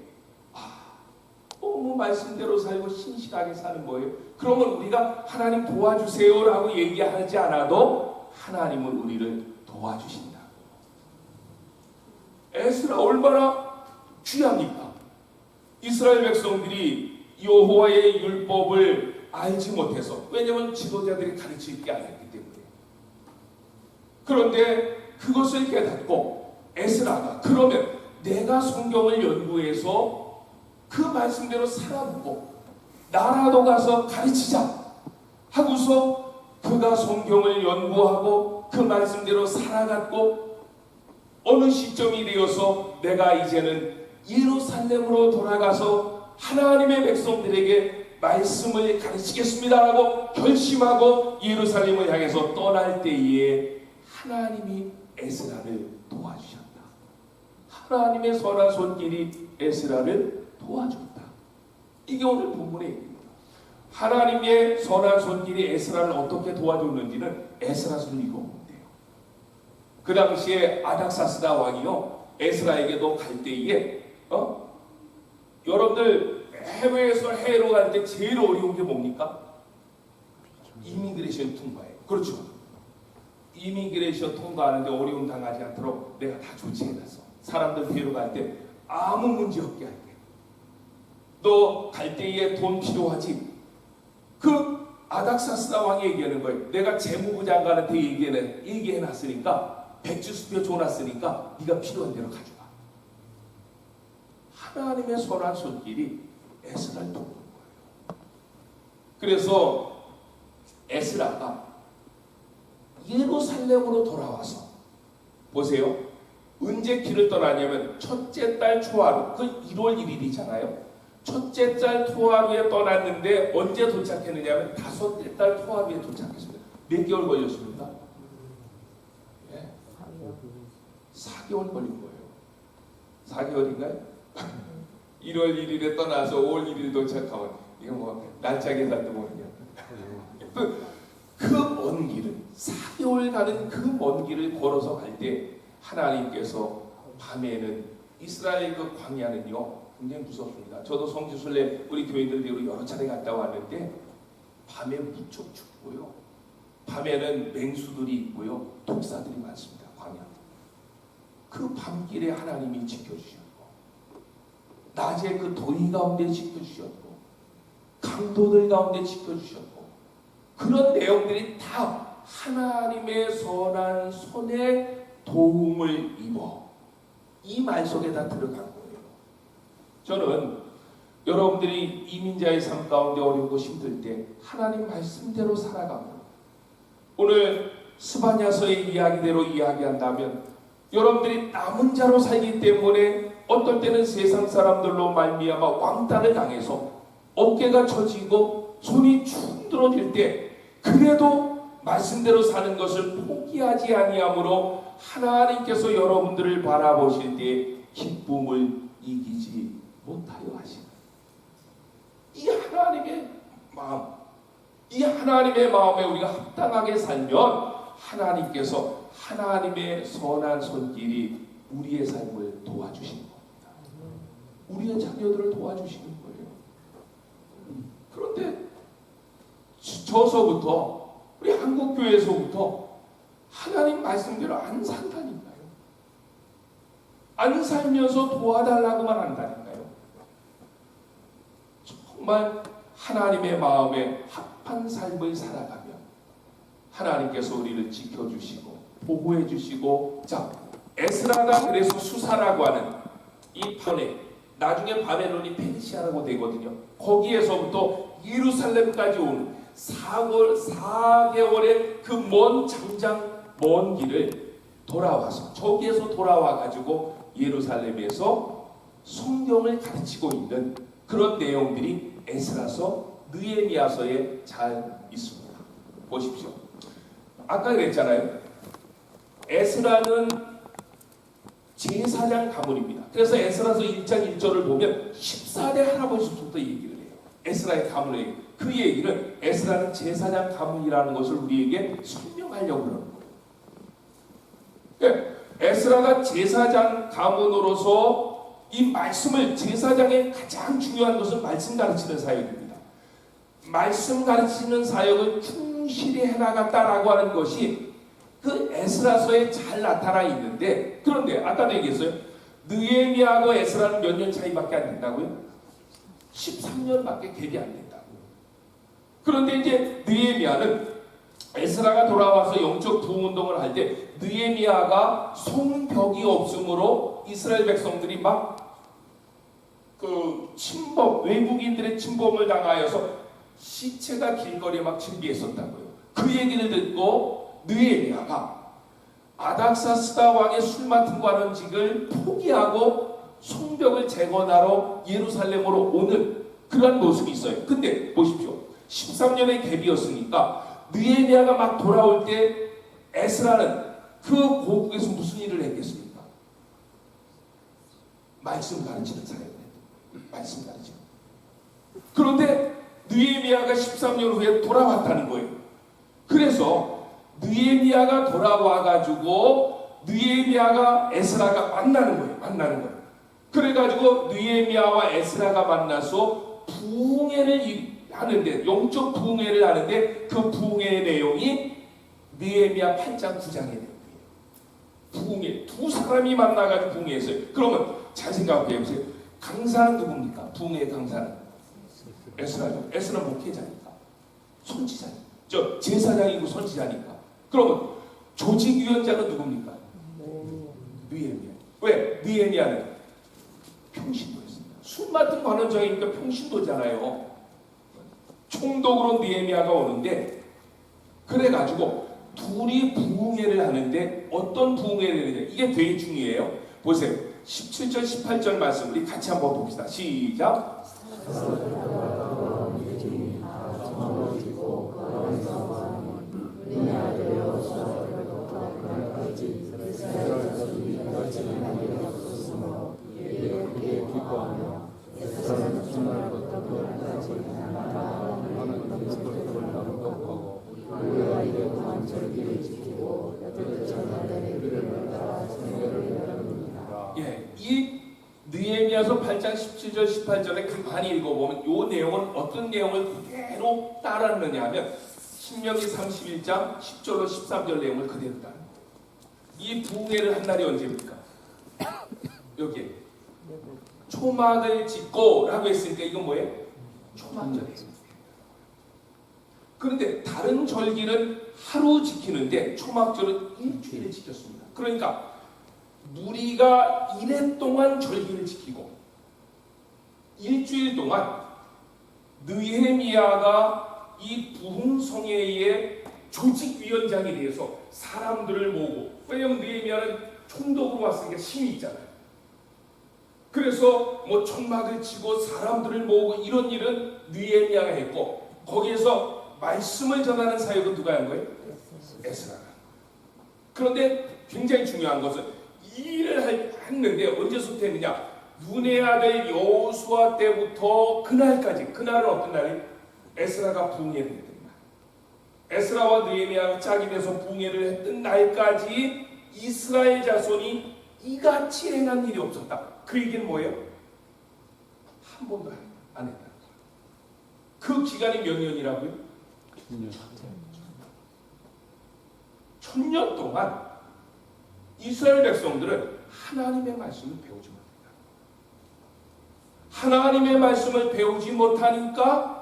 너무 말씀대로 살고 신실하게 사는 거예요. 그러면 우리가 하나님 도와주세요라고 얘기하지 않아도 하나님은 우리를 도와주신다. 에스라 얼마나 귀합니까? 이스라엘 백성들이 여호와의 율법을 알지 못해서, 왜냐하면 지도자들이 가르칠 게 아니었기 때문에. 그런데 그것을 깨닫고 에스라가 그러면 내가 성경을 연구해서 그 말씀대로 살아보고 나라도 가서 가르치자 하고서 그가 성경을 연구하고 그 말씀대로 살아갔고 어느 시점이 되어서 내가 이제는 예루살렘으로 돌아가서 하나님의 백성들에게 말씀을 가르치겠습니다라고 결심하고 예루살렘을 향해서 떠날 때에 하나님이 에스라를 도와주셨다. 하나님의 선한 손길이 에스라를 도와줬다. 이게 오늘 본문의 얘기입니다. 하나님의 선한 손길이 에스라를 어떻게 도와줬는지는 에스라서를 읽어보면 돼요. 그 당시에 아닥사스다 왕이요 에스라에게도 갈 때에 여러분들 해외에서 해외로 갈 때 제일 어려운 게 뭡니까? 이미그레이션 통과예요. 그렇죠. 이미그레이션 통과하는데 어려움 당하지 않도록 내가 다 조치해놨어. 사람들 데리러 갈 때 아무 문제 없게 할게. 너 갈 때에 돈 필요하지? 그 아닥사스다 왕이 얘기하는 거예요. 내가 재무부 장관한테 얘기해놨으니까 백지수표 줘놨으니까 네가 필요한 대로 가져가. 하나님의 선한 손길이 에스라를 돕는 거예요. 그래서 에스라가 예루살렘으로 돌아와서 보세요. 언제 길을 떠나냐면 첫째 달 초하루, 그 1월 1일이잖아요. 첫째 달 초하루에 떠났는데 언제 도착했느냐면 다섯째 달 초하루에 도착했습니다. 몇 개월 걸렸습니까? 4개월 걸린 거예요. 4개월인가요? 1월 1일에 떠나서 5월 1일 도착하면 이거 뭐 날짜 계산도 모르냐. 그 먼 길을 4개월 가는 그 먼 길을 걸어서 갈 때 하나님께서 밤에는 이스라엘 그 광야는요 굉장히 무섭습니다. 저도 성지순례 우리 교인들 데리고 여러 차례 갔다 왔는데 밤에 무척 춥고요. 밤에는 맹수들이 있고요. 독사들이 많습니다. 광야. 그 밤길에 하나님이 지켜주셨고 낮에 그 더위 가운데 지켜주셨고 강도들 가운데 지켜주셨고 그런 내용들이 다 하나님의 선한 손에 도움을 입어 이 말 속에 다 들어간 거예요. 저는 여러분들이 이민자의 삶 가운데 어렵고 힘들 때 하나님 말씀대로 살아가면 오늘 스바냐서의 이야기대로 이야기한다면 여러분들이 남은 자로 살기 때문에 어떨 때는 세상 사람들로 말미암아 왕따를 당해서 어깨가 처지고 손이 축 늘어질 때 그래도 말씀대로 사는 것을 포기하지 아니하므로 하나님께서 여러분들을 바라보실 때 기쁨을 이기지 못하여 하시는 이 하나님의 마음, 이 하나님의 마음에 우리가 합당하게 살면 하나님께서 하나님의 선한 손길이 우리의 삶을 도와주시는 겁니다. 우리의 자녀들을 도와주시는 거예요. 그런데 저서부터 우리 한국교회에서부터 하나님 말씀대로 안 산다니까요. 안 살면서 도와달라고만 한다니까요. 정말 하나님의 마음에 합한 삶을 살아가면 하나님께서 우리를 지켜주시고 보호해주시고 자 에스라가 그래서 수사라고 하는 이 판에 나중에 바벨론이 페르시아라고 되거든요. 거기에서부터 예루살렘까지 온 4개월의 그 먼 장장 먼 길을 돌아와서 저기에서 돌아와 가지고 예루살렘에서 성경을 가르치고 있는 그런 내용들이 에스라서 느헤미야서에 잘 있습니다. 보십시오. 아까 그랬잖아요. 에스라는 제사장 가문입니다. 그래서 에스라서 1장 1절을 보면 14대 할아버지부터 얘기를 해요. 에스라의 가문을 그 얘기는 에스라는 제사장 가문이라는 것을 우리에게 설명하려고 그러는 거예요. 그러니까 에스라가 제사장 가문으로서 이 말씀을 제사장의 가장 중요한 것은 말씀 가르치는 사역입니다. 말씀 가르치는 사역을 충실히 해나갔다라고 하는 것이 그 에스라서에 잘 나타나 있는데 그런데 아까도 얘기했어요. 느헤미야하고 에스라는 몇 년 차이밖에 안 된다고요? 13년밖에 갭이 안 된다고. 그런데 이제 느헤미야는 에스라가 돌아와서 영적 부흥운동을 할 때 느헤미야가 성벽이 없으므로 이스라엘 백성들이 막 그 침범 외국인들의 침범을 당하여서 시체가 길거리에 막 즐비했었다고요. 그 얘기를 듣고 느헤미야가 아닥사스다 왕의 술 맡은 관원직을 포기하고 성벽을 재건하러 예루살렘으로 오는 그런 모습이 있어요. 근데 보십시오. 13년의 갭이었으니까 느헤미야가 막 돌아올 때 에스라는 그 고국에서 무슨 일을 했겠습니까? 말씀 가르치는 사람이에요. 말씀 가르치는. 그런데 느헤미야가 13년 후에 돌아왔다는 거예요. 그래서 느헤미야가 돌아와가지고 느헤미야가 에스라가 만나는 거예요. 만나는 거예요. 그래가지고 느헤미야와 에스라가 만나서 부흥회를 하는데 영적 부흥회를 하는데 그 부흥회의 내용이 느헤미야 8장 9장의 내용이에요. 부흥회 두 사람이 만나가지고 부흥회했어요. 그러면 잘 생각해 보세요. 강사는 누굽니까? 부흥회의 강사는 에스라죠. 에스라는 목회자니까 선지자니까 저 제사장이고 선지자니까. 그러면 조직위원장은 누굽니까? 느헤미야. 왜? 느헤미야는 평신도였습니다. 술 맡은 관원장이니까 평신도잖아요. 총독으로 느헤미야가 오는데 그래가지고 둘이 부흥회를 하는데 어떤 부흥회를 하느냐 이게 되게 중요해요. 보세요. 17절 18절 말씀 우리 같이 한번 봅시다. 시작. 예, 이 느헤미야서 8장 17절 18절에 가만히 읽어보면 이 내용은 어떤 내용을 그대로 따랐느냐 하면 신명기 31장 10절로 13절 내용을 그대로 따릅니다. 이 부흥회를 한 날이 언제입니까? 여기에 초막을 짓고 라고 했으니까 이건 뭐예요? 초막절이에요. 그런데 다른 절기는 하루 지키는데 초막절은 일주일을 지켰습니다. 그러니까 무리가 이래 동안 절기를 지키고 일주일 동안 느헤미야가 이 부흥성회의 조직위원장에 대해서 사람들을 모으고, 왜냐하면 느헤미야는 총독으로 왔으니까 힘이 있잖아요. 그래서 뭐 천막을 치고 사람들을 모으고 이런 일은 느헤미야가 했고, 거기에서 말씀을 전하는 사역은 누가 한 거예요? 에스라가. 그런데 굉장히 중요한 것은 이 일을 했는데 언제부터 했느냐? 눈의 아들 여호수아 때부터 그날까지, 그날은 어떤 날이? 에스라가 부흥회를 했던 날. 에스라와 느헤미야가 짝이 돼서 부흥회를 했던 날까지 이스라엘 자손이 이같이 행한 일이 없었다. 그 얘기는 뭐예요? 한 번도 안 했다. 그 기간이 몇 년이라고요? 1000년 동안 이스라엘 백성들은 하나님의 말씀을 배우지 못했다. 하나님의 말씀을 배우지 못하니까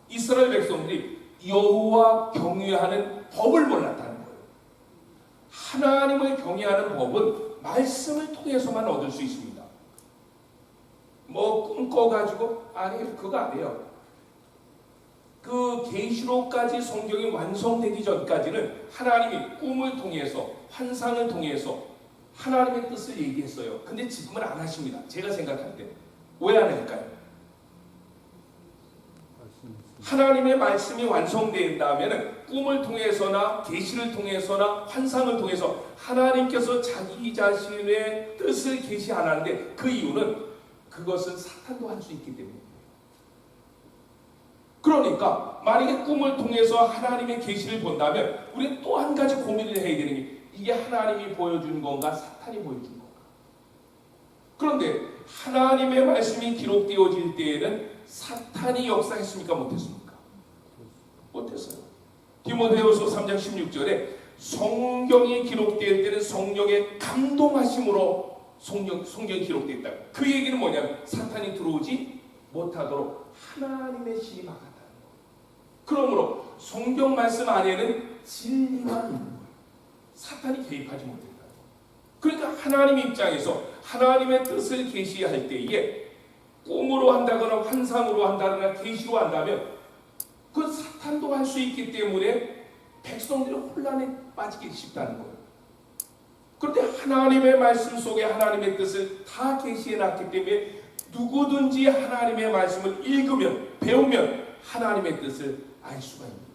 이스라엘 백성들이 여호와 경외하는 법을 몰랐다는 거예요. 하나님을 경외하는 법은 말씀을 통해서만 얻을 수 있습니다. 뭐 꿈꿔가지고, 아니 그거 아니에요. 그 계시록까지 성경이 완성되기 전까지는 하나님이 꿈을 통해서, 환상을 통해서 하나님의 뜻을 얘기했어요. 근데 지금은 안 하십니다. 제가 생각할 때. 왜 안 할까요? 하나님의 말씀이 완성된다면 꿈을 통해서나 계시를 통해서나 환상을 통해서 하나님께서 자기 자신의 뜻을 계시 안 하는데, 그 이유는 그것은 사탄도 할 수 있기 때문입니다. 그러니까 만약에 꿈을 통해서 하나님의 계시를 본다면 우리는 또 한 가지 고민을 해야 되는 게, 이게 하나님이 보여준 건가 사탄이 보여준 건가. 그런데 하나님의 말씀이 기록되어질 때에는 사탄이 역사했습니까? 못했습니까? 못했어요. 디모데후서 3장 16절에 성경이 기록될 때는 성령의 감동하심으로 성경이 기록되었다. 그 얘기는 뭐냐면 사탄이 들어오지 못하도록 하나님의 신이 막았다는 거예요. 그러므로 성경 말씀 안에는 진리가 있는 거예요. 사탄이 개입하지 못했다. 그러니까 하나님 입장에서 하나님의 뜻을 계시할 때에 꿈으로 한다거나 환상으로 한다거나 계시로 한다면 그 사탄도 할 수 있기 때문에 백성들이 혼란에 빠지기 쉽다는 거예요. 그런데 하나님의 말씀 속에 하나님의 뜻을 다 계시해 놨기 때문에 누구든지 하나님의 말씀을 읽으면, 배우면 하나님의 뜻을 알 수가 있습니다.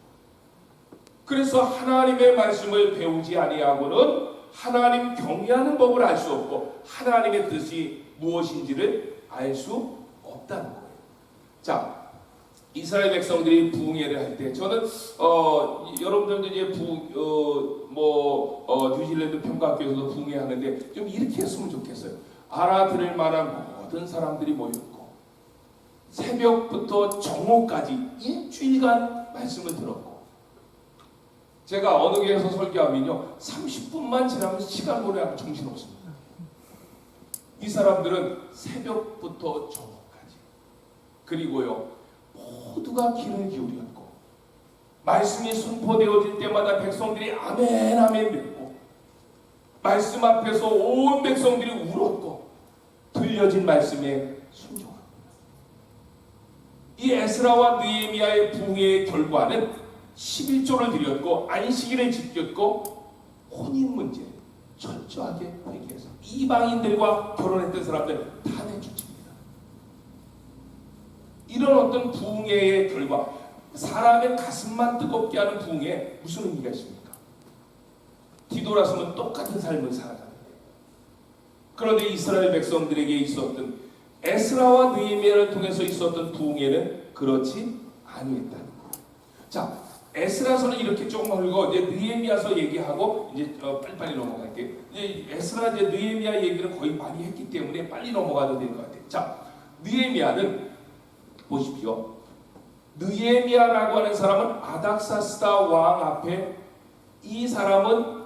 그래서 하나님의 말씀을 배우지 아니하고는 하나님 경외하는 법을 알 수 없고 하나님의 뜻이 무엇인지를 알 수 없다는 거예요. 자, 이스라엘 백성들이 부흥회를 할 때 저는 여러분들도 이제 뉴질랜드 평가학교에서도 부흥회 하는데 좀 이렇게 했으면 좋겠어요. 알아들을 만한 모든 사람들이 모였고 새벽부터 정오까지 일주일간 말씀을 들었고, 제가 어느 교회에서 설교하면요 30분만 지나면 시간 보내고 정신없습니다. 이 사람들은 새벽부터 정오까지, 그리고요 모두가 귀를 기울였고 말씀이 선포되어질 때마다 백성들이 아멘 아멘 믿고 말씀 앞에서 온 백성들이 울었고 들려진 말씀에 순종합니다. 이 에스라와 느헤미야의 부흥의 결과는 11조를 드렸고 안식일을 지켰고 혼인 문제 철저하게 회개해서 이방인들과 결혼했던 사람들 다 내쫓습니다. 이런 어떤 부흥회의 결과, 사람의 가슴만 뜨겁게 하는 부흥회에 무슨 의미가 있습니까? 뒤돌아서면 똑같은 삶을 살아가는데, 그런데 이스라엘 백성들에게 있었던 에스라와 느헤미야를 통해서 있었던 부흥회는 그렇지 아니했다는 거예요. 자, 에스라서는 이렇게 조금 읽고 이제 느헤미야서 얘기하고 이제 빨리빨리 넘어갈게요. 이제 에스라 이제 느헤미야 얘기를 거의 많이 했기 때문에 빨리 넘어가도 될 것 같아요. 자, 느헤미야는 보십시오. 느헤미야라고 하는 사람은 아닥사스다 왕 앞에, 이 사람은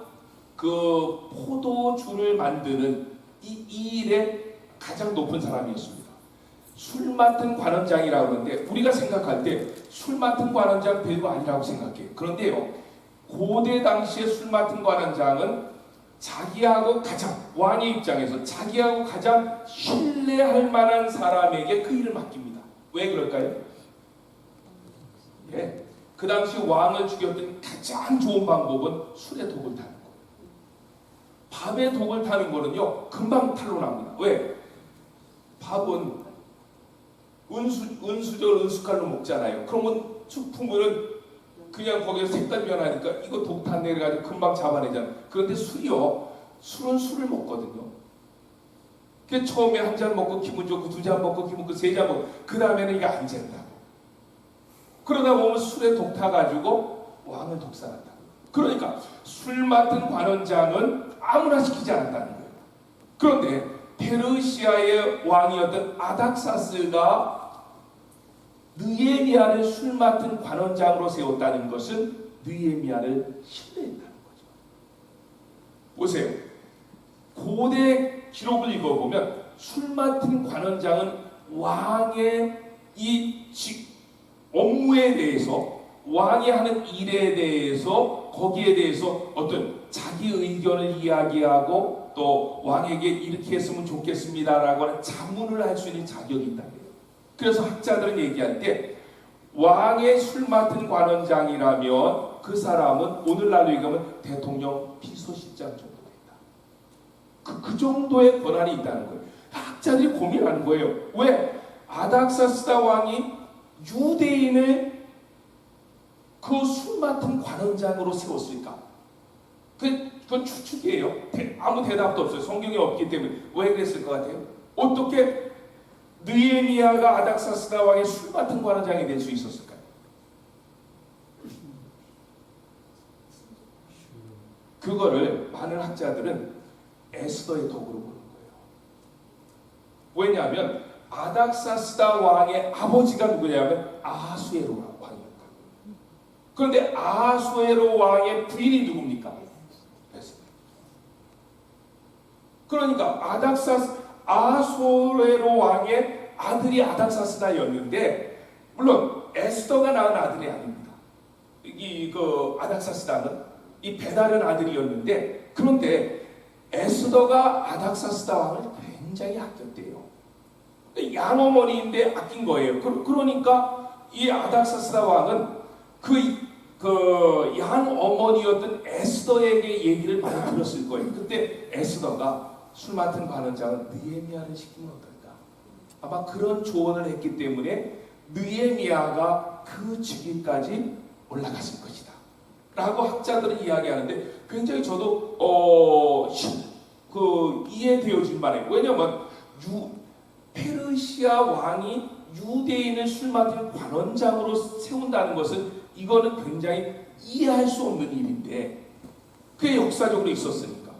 그 포도주를 만드는 이 일에 가장 높은 사람이었습니다. 술 맡은 관원장이라고 하는데 우리가 생각할 때 술 맡은 관원장 별거 아니라고 생각해요. 그런데요, 고대 당시에 술 맡은 관원장은 자기하고 가장, 왕의 입장에서 자기하고 가장 신뢰할 만한 사람에게 그 일을 맡깁니다. 왜 그럴까요? 예, 그 당시 왕을 죽였던 가장 좋은 방법은 술에 독을 타는 거예요. 밥에 독을 타는 거는요, 금방 탄로납니다. 왜? 밥은 은수칼로 먹잖아요. 그러면 축 품으면 그냥 거기서 색깔 변하니까 이거 독탄 내려가지고 금방 잡아내잖아요. 그런데 술이요, 술은 술을 먹거든요. 그 처음에 한 잔 먹고 기분 좋고, 두 잔 먹고 기분 좋고, 세 잔 먹고, 그 다음에는 이게 안 된다고. 그러다 보면 술에 독 타가지고 왕을 독살한다. 그러니까 술 맡은 관원장은 아무나 시키지 않았다는 거예요. 그런데 페르시아의 왕이었던 아닥사스가 느헤미야를 술 맡은 관원장으로 세웠다는 것은 느헤미야를 신뢰했다는 거죠. 보세요. 고대 기록을 읽어보면 술 맡은 관원장은 왕의 이 업무에 대해서, 왕이 하는 일에 대해서, 거기에 대해서 어떤 자기 의견을 이야기하고 또 왕에게 이렇게 했으면 좋겠습니다라고 하는 자문을 할 수 있는 자격이 있다는 거예요. 그래서 학자들은 얘기할 때 왕의 술 맡은 관원장이라면 그 사람은 오늘날로 얘기하면 대통령 비서실장 정도 된다. 그 정도의 권한이 있다는 거예요. 학자들이 고민하는 거예요. 왜 아닥사스다 왕이 유대인을 그 술 맡은 관원장으로 세웠을까? 그건 추측이에요. 아무 대답도 없어요. 성경에 없기 때문에. 왜 그랬을 것 같아요? 어떻게 느헤미야가 아닥사스다 왕의 술 맡은 관원장이 될 수 있었을까요? 그거를 많은 학자들은 에스더의 덕으로 보는 거예요. 왜냐하면 아닥사스다 왕의 아버지가 누구냐면 아하수에로 왕이었다. 그런데 아하수에로 왕의 부인이 누굽니까? 에스더. 그러니까 아하수에로 왕의 아들이 아닥사스다였는데, 물론 에스더가 낳은 아들이 아닙니다. 아닥사스다는 이 배다른 아들이었는데, 그런데 에스더가 아닥사스다 왕을 굉장히 아꼈대요. 양어머니인데 아낀 거예요. 그러니까 이 아닥사스다 왕은 그 양어머니였던 에스더에게 얘기를 많이 들었을 거예요. 그때 에스더가 술 맡은 관원장은 느헤미야를 시키면 어떨까? 아마 그런 조언을 했기 때문에 느헤미야가 그 직위까지 올라갔을 것이다 라고 학자들은 이야기하는데, 굉장히 저도 이해되어질 만해요. 왜냐하면 페르시아 왕이 유대인을 술 맡은 관원장으로 세운다는 것은 이거는 굉장히 이해할 수 없는 일인데, 그게 역사적으로 있었으니까.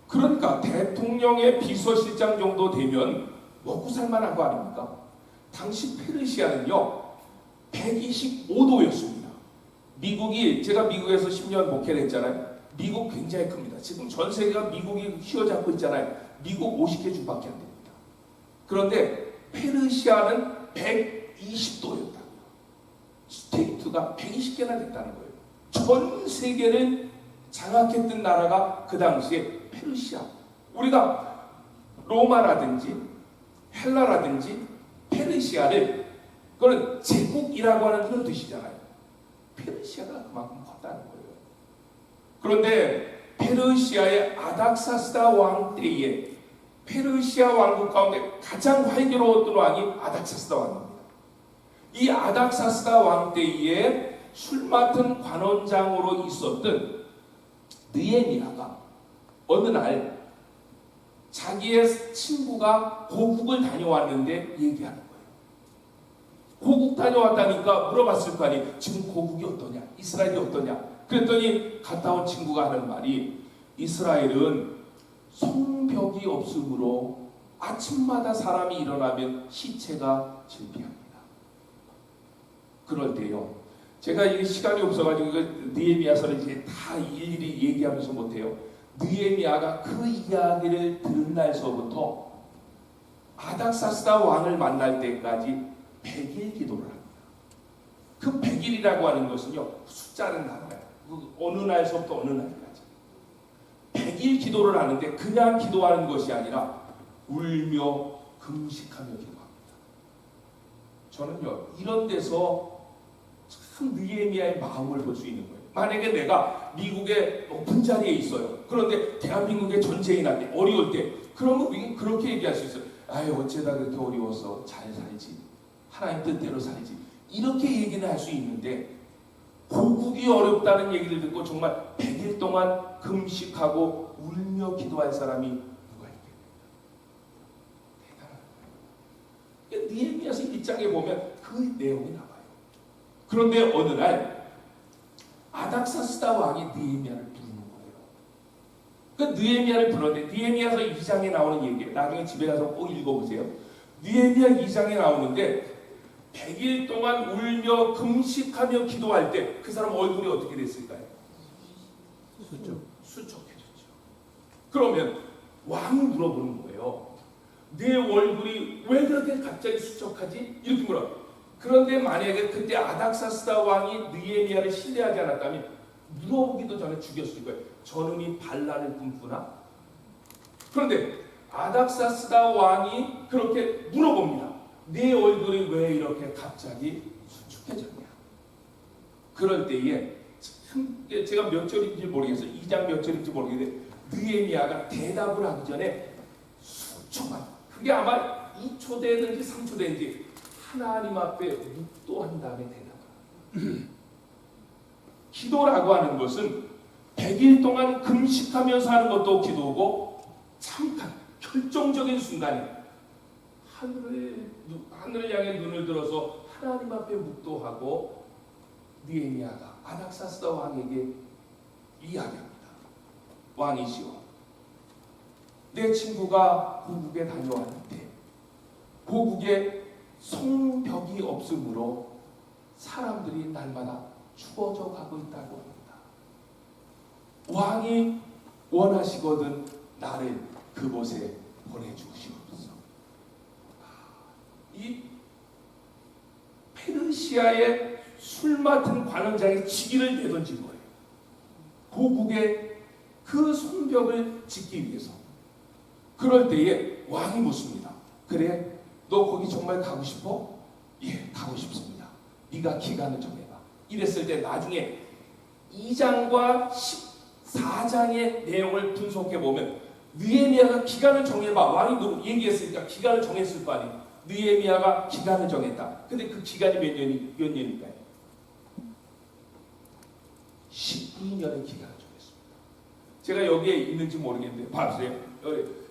그러니까 대통령의 비서실장 정도 되면 먹고 살만한 거 아닙니까? 당시 페르시아는요 125도였습니다. 제가 미국에서 10년 목회를 했잖아요. 미국 굉장히 큽니다. 지금 전 세계가 미국이 휘어잡고 있잖아요. 미국 50개 주밖에 안 됩니다. 그런데 페르시아는 120도였다고요. 스테이트가 120개나 됐다는 거예요. 전 세계를 장악했던 나라가 그 당시에 페르시아. 우리가 로마라든지 헬라라든지 페르시아를, 그건 제국이라고 하는 그런 뜻이잖아요. 페르시아가 그만큼 컸다는 거예요. 그런데 페르시아의 아닥사스다 왕 때에 페르시아 왕국 가운데 가장 활기로웠던 왕이 아닥사스다 왕입니다. 이 아닥사스다 왕 때에 술 맡은 관원장으로 있었던 느헤미야가 어느 날 자기의 친구가 고국을 다녀왔는데 얘기하는 거예요. 고국 다녀왔다니까 물어봤을 거 아니에요. 지금 고국이 어떠냐? 이스라엘이 어떠냐? 그랬더니 갔다 온 친구가 하는 말이, 이스라엘은 성벽이 없으므로 아침마다 사람이 일어나면 시체가 질비합니다. 그럴 때요, 제가 이게 시간이 없어가지고 느헤미야서를 이제 다 일일이 얘기하면서 못해요. 느헤미야가 그 이야기를 들은 날서부터 아닥사스다 왕을 만날 때까지 100일 기도를 합니다. 그 100일이라고 하는 것은요, 숫자는 달라요. 어느 날서부터 어느 날까지 100일 기도를 하는데 그냥 기도하는 것이 아니라 울며 금식하며 기도합니다. 저는요, 이런 데서 참 느헤미야의 마음을 볼 수 있는 거예요. 만약에 내가 미국의 높은 자리에 있어요. 그런데 대한민국의 전쟁이 날 때, 어려울 때, 그러면 우리는 그렇게 얘기할 수 있어요. 아유, 어째다 그렇게 어려워서 잘 살지. 하나님 뜻대로 살지. 이렇게 얘기는 할 수 있는데, 고국이 어렵다는 얘기를 듣고 정말 100일 동안 금식하고 울며 기도할 사람이 누가 있겠어요? 대단한 거예요. 느헤미야서 1장에 보면 그 내용이 나와요. 그런데 어느 날 아닥사스다 왕이 느헤미야를 부르는 거예요. 그 느헤미야를 불렀는데 느헤미야서 2장에 나오는 얘기예요. 나중에 집에 가서 꼭 읽어보세요. 느헤미야 2장에 나오는데 100일 동안 울며 금식하며 기도할 때 그 사람 얼굴이 어떻게 됐을까요? 수척해졌죠. 그러면 왕이 물어보는 거예요. 내 얼굴이 왜 그렇게 갑자기 수척하지? 이렇게 물어요. 그런데 만약에 그때 아닥사스다 왕이 느헤미야를 신뢰하지 않았다면 물어보기도 전에 죽였을 거예요. 저놈이 반란을 꿈꾸나? 그런데 아닥사스다 왕이 그렇게 물어봅니다. 네 얼굴이 왜 이렇게 갑자기 수축해졌냐? 그럴 때에 참 제가 몇 절인지 모르겠어요. 2장 몇 절인지 모르겠는데 느헤미야가 대답을 하기 전에 수초만, 그게 아마 2초 되는지 3초 되는지 하나님 앞에 묵도한 다음에 대답을. 기도라고 하는 것은 100일 동안 금식하면서 하는 것도 기도고, 잠깐 결정적인 순간에 하늘을 향해 눈을 들어서 하나님 앞에 묵도하고, 느헤미야가 아닥사스다 왕에게 이야기합니다. 왕이시여, 내 친구가 고국에 다녀왔는데 고국에 성벽이 없으므로 사람들이 날마다 죽어져 가고 있다고 합니다. 왕이 원하시거든 나를 그곳에 보내주시옵소서. 이 페르시아의 술 맡은 관원장이 직위를 내던진 거예요. 고국의 그 성벽을 짓기 위해서. 그럴 때에 왕이 묻습니다. 그래, 너 거기 정말 가고 싶어? 예, 가고 싶습니다. 네가 기간을 정해봐. 이랬을 때 나중에 2장과 14장의 내용을 분석해 보면 느헤미야가 기간을 정해봐. 왕이 얘기했으니까 기간을 정했을 거 아니에요. 느헤미야가 기간을 정했다. 근데 그 기간이 몇 년일까요? 12년의 기간을 정했습니다. 제가 여기에 있는지 모르겠는데 봐주세요.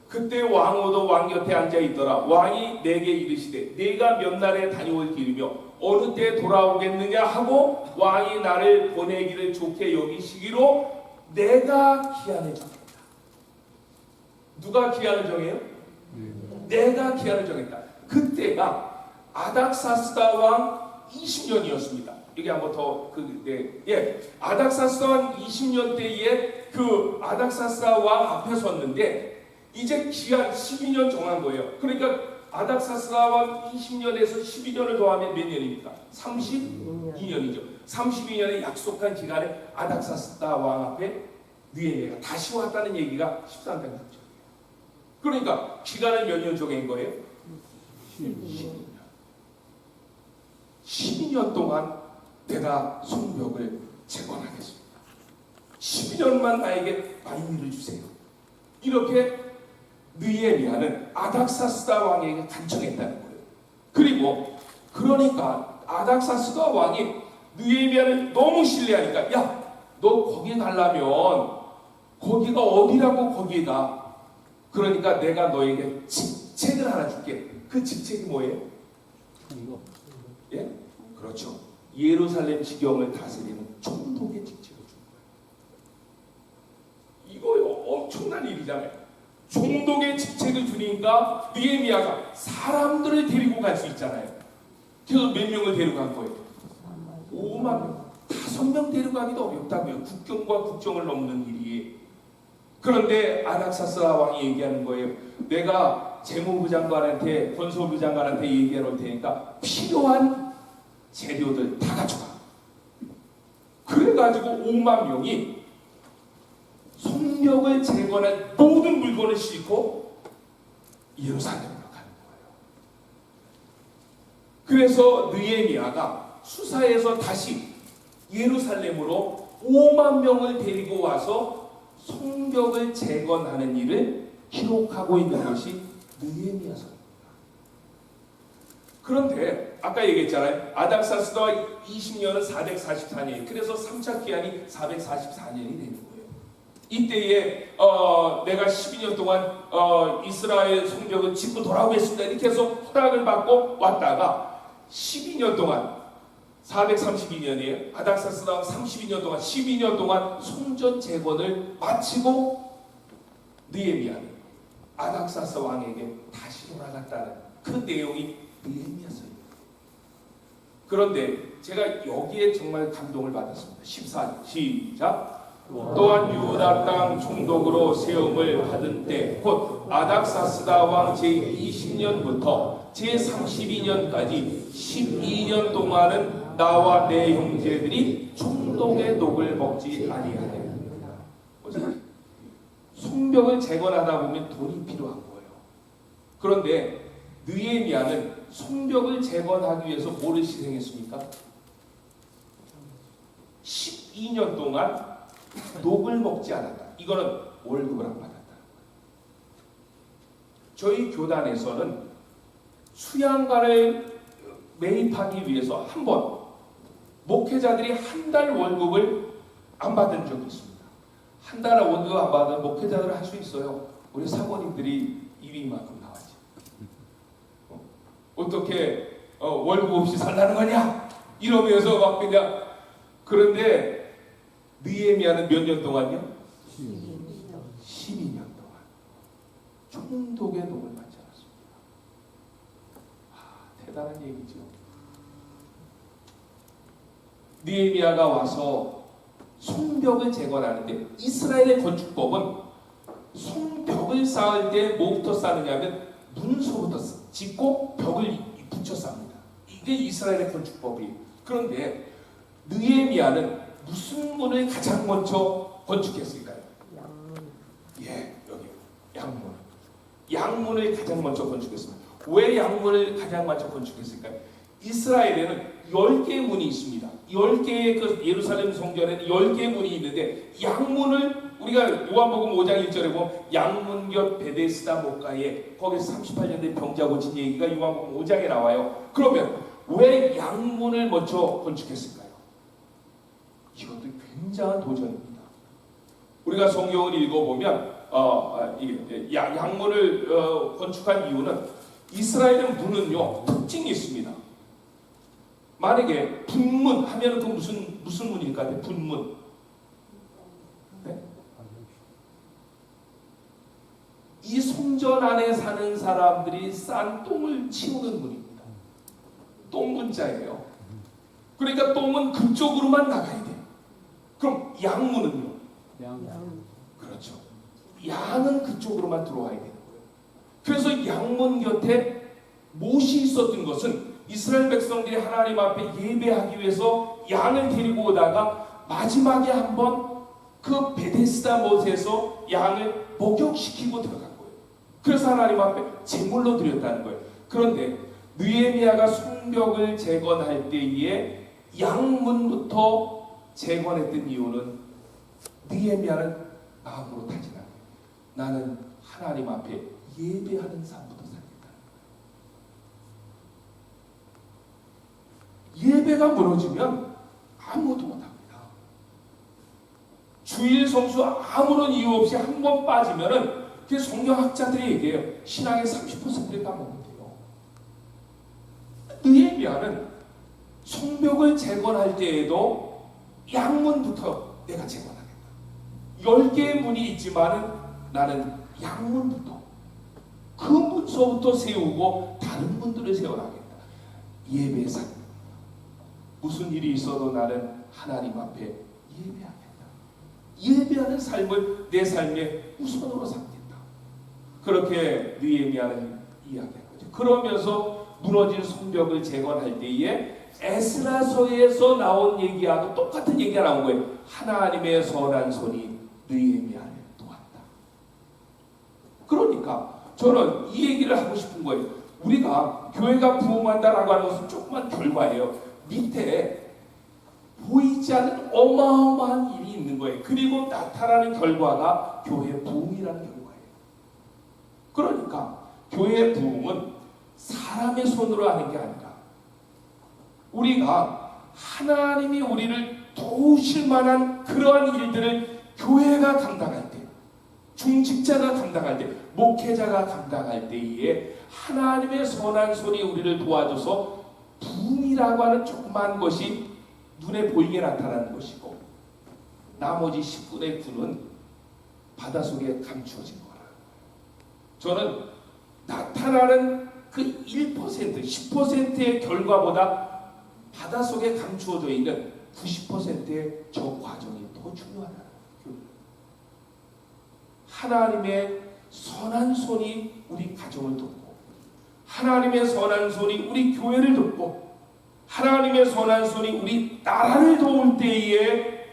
그때 왕후도 왕 곁에 앉아 있더라. 왕이 내게 이르시되 내가 몇 날에 다녀올 길이며 어느 때 돌아오겠느냐 하고 왕이 나를 보내기를 좋게 여기시기로 내가 기한을 정했다. 누가 기한을 정해요? 내가 기한을 정했다. 그때가 아닥사스다 왕 20년이었습니다. 여기 한번 더 아닥사스다 왕 20년 때에 그 아닥사스다 왕 앞에 섰는데 이제 기한 12년 정한 거예요. 그러니까 아닥사스다 왕 20년에서 12년을 더하면 몇 년입니까? 32년이죠. 32년의 약속한 기간에 아닥사스다 왕 앞에 느헤미야가 다시 왔다는 얘기가 13장 6절이에요. 그러니까 기간을 몇 년 정한 거예요? 12년 동안 내가 성벽을 재건하겠습니다. 12년만 나에게 만유를 주세요. 이렇게 느헤미야는 아닥사스다 왕에게 간청했다는 거예요. 그리고 그러니까 아닥사스다 왕이 느헤미야를 너무 신뢰하니까 야, 너 거기 가려면 거기가 어디라고 거기가 그러니까 내가 너에게 직책을 하나 줄게. 그 직책이 뭐예요? 예? 그렇죠. 예루살렘 지경을 다스리는 총독의 직책을 준 거예요. 이거 엄청난 일이잖아요. 총독의 직책을 주니까 느헤미야가 사람들을 데리고 갈 수 있잖아요. 그래서 몇 명을 데려간 거예요? 5만 명. 5명 데려가기도 어렵다고요. 국경과 국경을 넘는 일이. 그런데 아닥사스다 왕이 얘기하는 거예요. 내가 재무부 장관한테, 건설부 장관한테 얘기해 놓을 테니까 필요한 재료들 다 가져가. 그래가지고 5만 명이 성벽을 재건할 모든 물건을 싣고 예루살렘으로 가는 거예요. 그래서 느헤미야가 수사에서 다시 예루살렘으로 5만 명을 데리고 와서 성벽을 재건하는 일을 기록하고 있는 것이 느헤미야서입니다. 그런데 아까 얘기했잖아요. 아닥사스다 20년은 444년이, 그래서 3차 기한이 444년이 되는 거예요. 이때에 내가 12년 동안 이스라엘 성벽을 짓고 돌아오겠습니다 이렇게 해서 허락을 받고 왔다가 12년 동안 432년이에요. 아닥사스다 32년 동안 12년 동안 성전 재건을 마치고 느헤미야는 아닥사스 왕에게 다시 돌아갔다는 그 내용이 느헤미야서입니다. 그런데 제가 여기에 정말 감동을 받았습니다. 14절 시작. 또한 유다 땅 총독으로 세움을 받은 때 곧 아닥사스다 왕 제20년부터 제32년까지 12년 동안은 나와 내 형제들이 총독의 녹을 먹지 아니하네. 성벽을 재건하다 보면 돈이 필요한 거예요. 그런데 느헤미야는 성벽을 재건하기 위해서 뭐를 희생했습니까? 12년 동안 녹을 먹지 않았다. 이거는 월급을 안 받았다. 저희 교단에서는 수양관을 매입하기 위해서 한 번 목회자들이 한 달 월급을 안 받은 적이 있습니다. 한 달 월급 안 받은 목회자들은 할 수 있어요. 우리 사모님들이 이만큼 나왔지. 어떻게 월급 없이 살라는 거냐? 이러면서 막 그냥. 그런데 느헤미야는 몇 년 동안요? 12년 동안 총독의 녹을 받지 않았습니다. 대단한 얘기죠. 느헤미야가 와서 성벽을 재건하는데 이스라엘의 건축법은 성벽을 쌓을 때 뭐부터 쌓느냐면 문서부터 짓고 벽을 붙여 쌓습니다. 이게 이스라엘의 건축법이에요. 그런데 느헤미야는 무슨 문을 가장 먼저 건축했을까요? 예, 여기 양문. 양문을 가장 먼저 건축했습니다. 왜 양문을 가장 먼저 건축했을까요? 이스라엘에는 10개의 문이 있습니다. 10개의 그 예루살렘 성전에는 10개의 문이 있는데 양문을 우리가 요한복음 5장 1절에 보면 양문 곁 베데스다 목가에 거기서 38년 된 병자 고친 얘기가 요한복음 5장에 나와요. 그러면 왜 양문을 먼저 건축했을까요? 이것도 굉장한 도전입니다. 우리가 성경을 읽어보면 양문을 건축한 이유는 이스라엘의 문은요 특징이 있습니다. 만약에 분문 하면 그 무슨 문일까요? 분문. 네? 이 성전 안에 사는 사람들이 싼 똥을 치우는 문입니다. 똥 문자예요. 그러니까 똥은 그쪽으로만 나가야 돼요. 그럼 양문은요? 그렇죠. 양은 그쪽으로만 들어와야 되는 거예요. 그래서 양문 곁에 못이 있었던 것은 이스라엘 백성들이 하나님 앞에 예배하기 위해서 양을 데리고 오다가 마지막에 한번 그 베데스다 못에서 양을 목욕시키고 들어간 거예요. 그래서 하나님 앞에 제물로 드렸다는 거예요. 그런데 느헤미야가 성벽을 재건할 때에 양문부터 재건했던 이유는 느헤미야는 마음으로 다짐합니다. 나는 하나님 앞에 예배하는 삶부터 살겠다. 예배가 무너지면 아무것도 못합니다. 주일 성수 아무런 이유 없이 한 번 빠지면은 그 성경학자들이 얘기해요. 신앙의 30%를 까먹는데요. 느헤미야는 성벽을 재건할 때에도 양문부터 내가 재건하겠다. 10개의 문이 있지만은 나는 양문부터 그 문서부터 세우고 다른 문들을 세워나겠다. 예배 삶. 무슨 일이 있어도 나는 하나님 앞에 예배하겠다. 예배하는 삶을 내 삶의 우선으로 삼겠다. 그렇게 느헤미야는 이야기한 거죠. 그러면서 무너진 성벽을 재건할 때에 에스라서에서 나온 얘기하고 똑같은 얘기가 나온 거예요. 하나님의 선한 손이 느헤미야를 도왔다. 그러니까 저는 이 얘기를 하고 싶은 거예요. 우리가 교회가 부흥한다라고 하는 것은 조그만 결과예요. 밑에 보이지 않는 어마어마한 일이 있는 거예요. 그리고 나타나는 결과가 교회 부흥이라는 결과예요. 그러니까 교회 부흥은 사람의 손으로 하는 게 아니라 우리가 하나님이 우리를 도우실 만한 그러한 일들을 교회가 감당할 때, 중직자가 감당할 때, 목회자가 감당할 때에 하나님의 선한 손이 우리를 도와줘서 부흥이라고 하는 조그만 것이 눈에 보이게 나타나는 것이고 나머지 10분의 9는 바닷속에 감추어진 거라. 저는 나타나는 그 1%, 10%의 결과보다 바닷속에 감추어져 있는 90%의 저 과정이 더 중요하다는 거예요. 하나님의 선한 손이 우리 가정을 돕고 하나님의 선한 손이 우리 교회를 돕고 하나님의 선한 손이 우리 나라를 도울 때에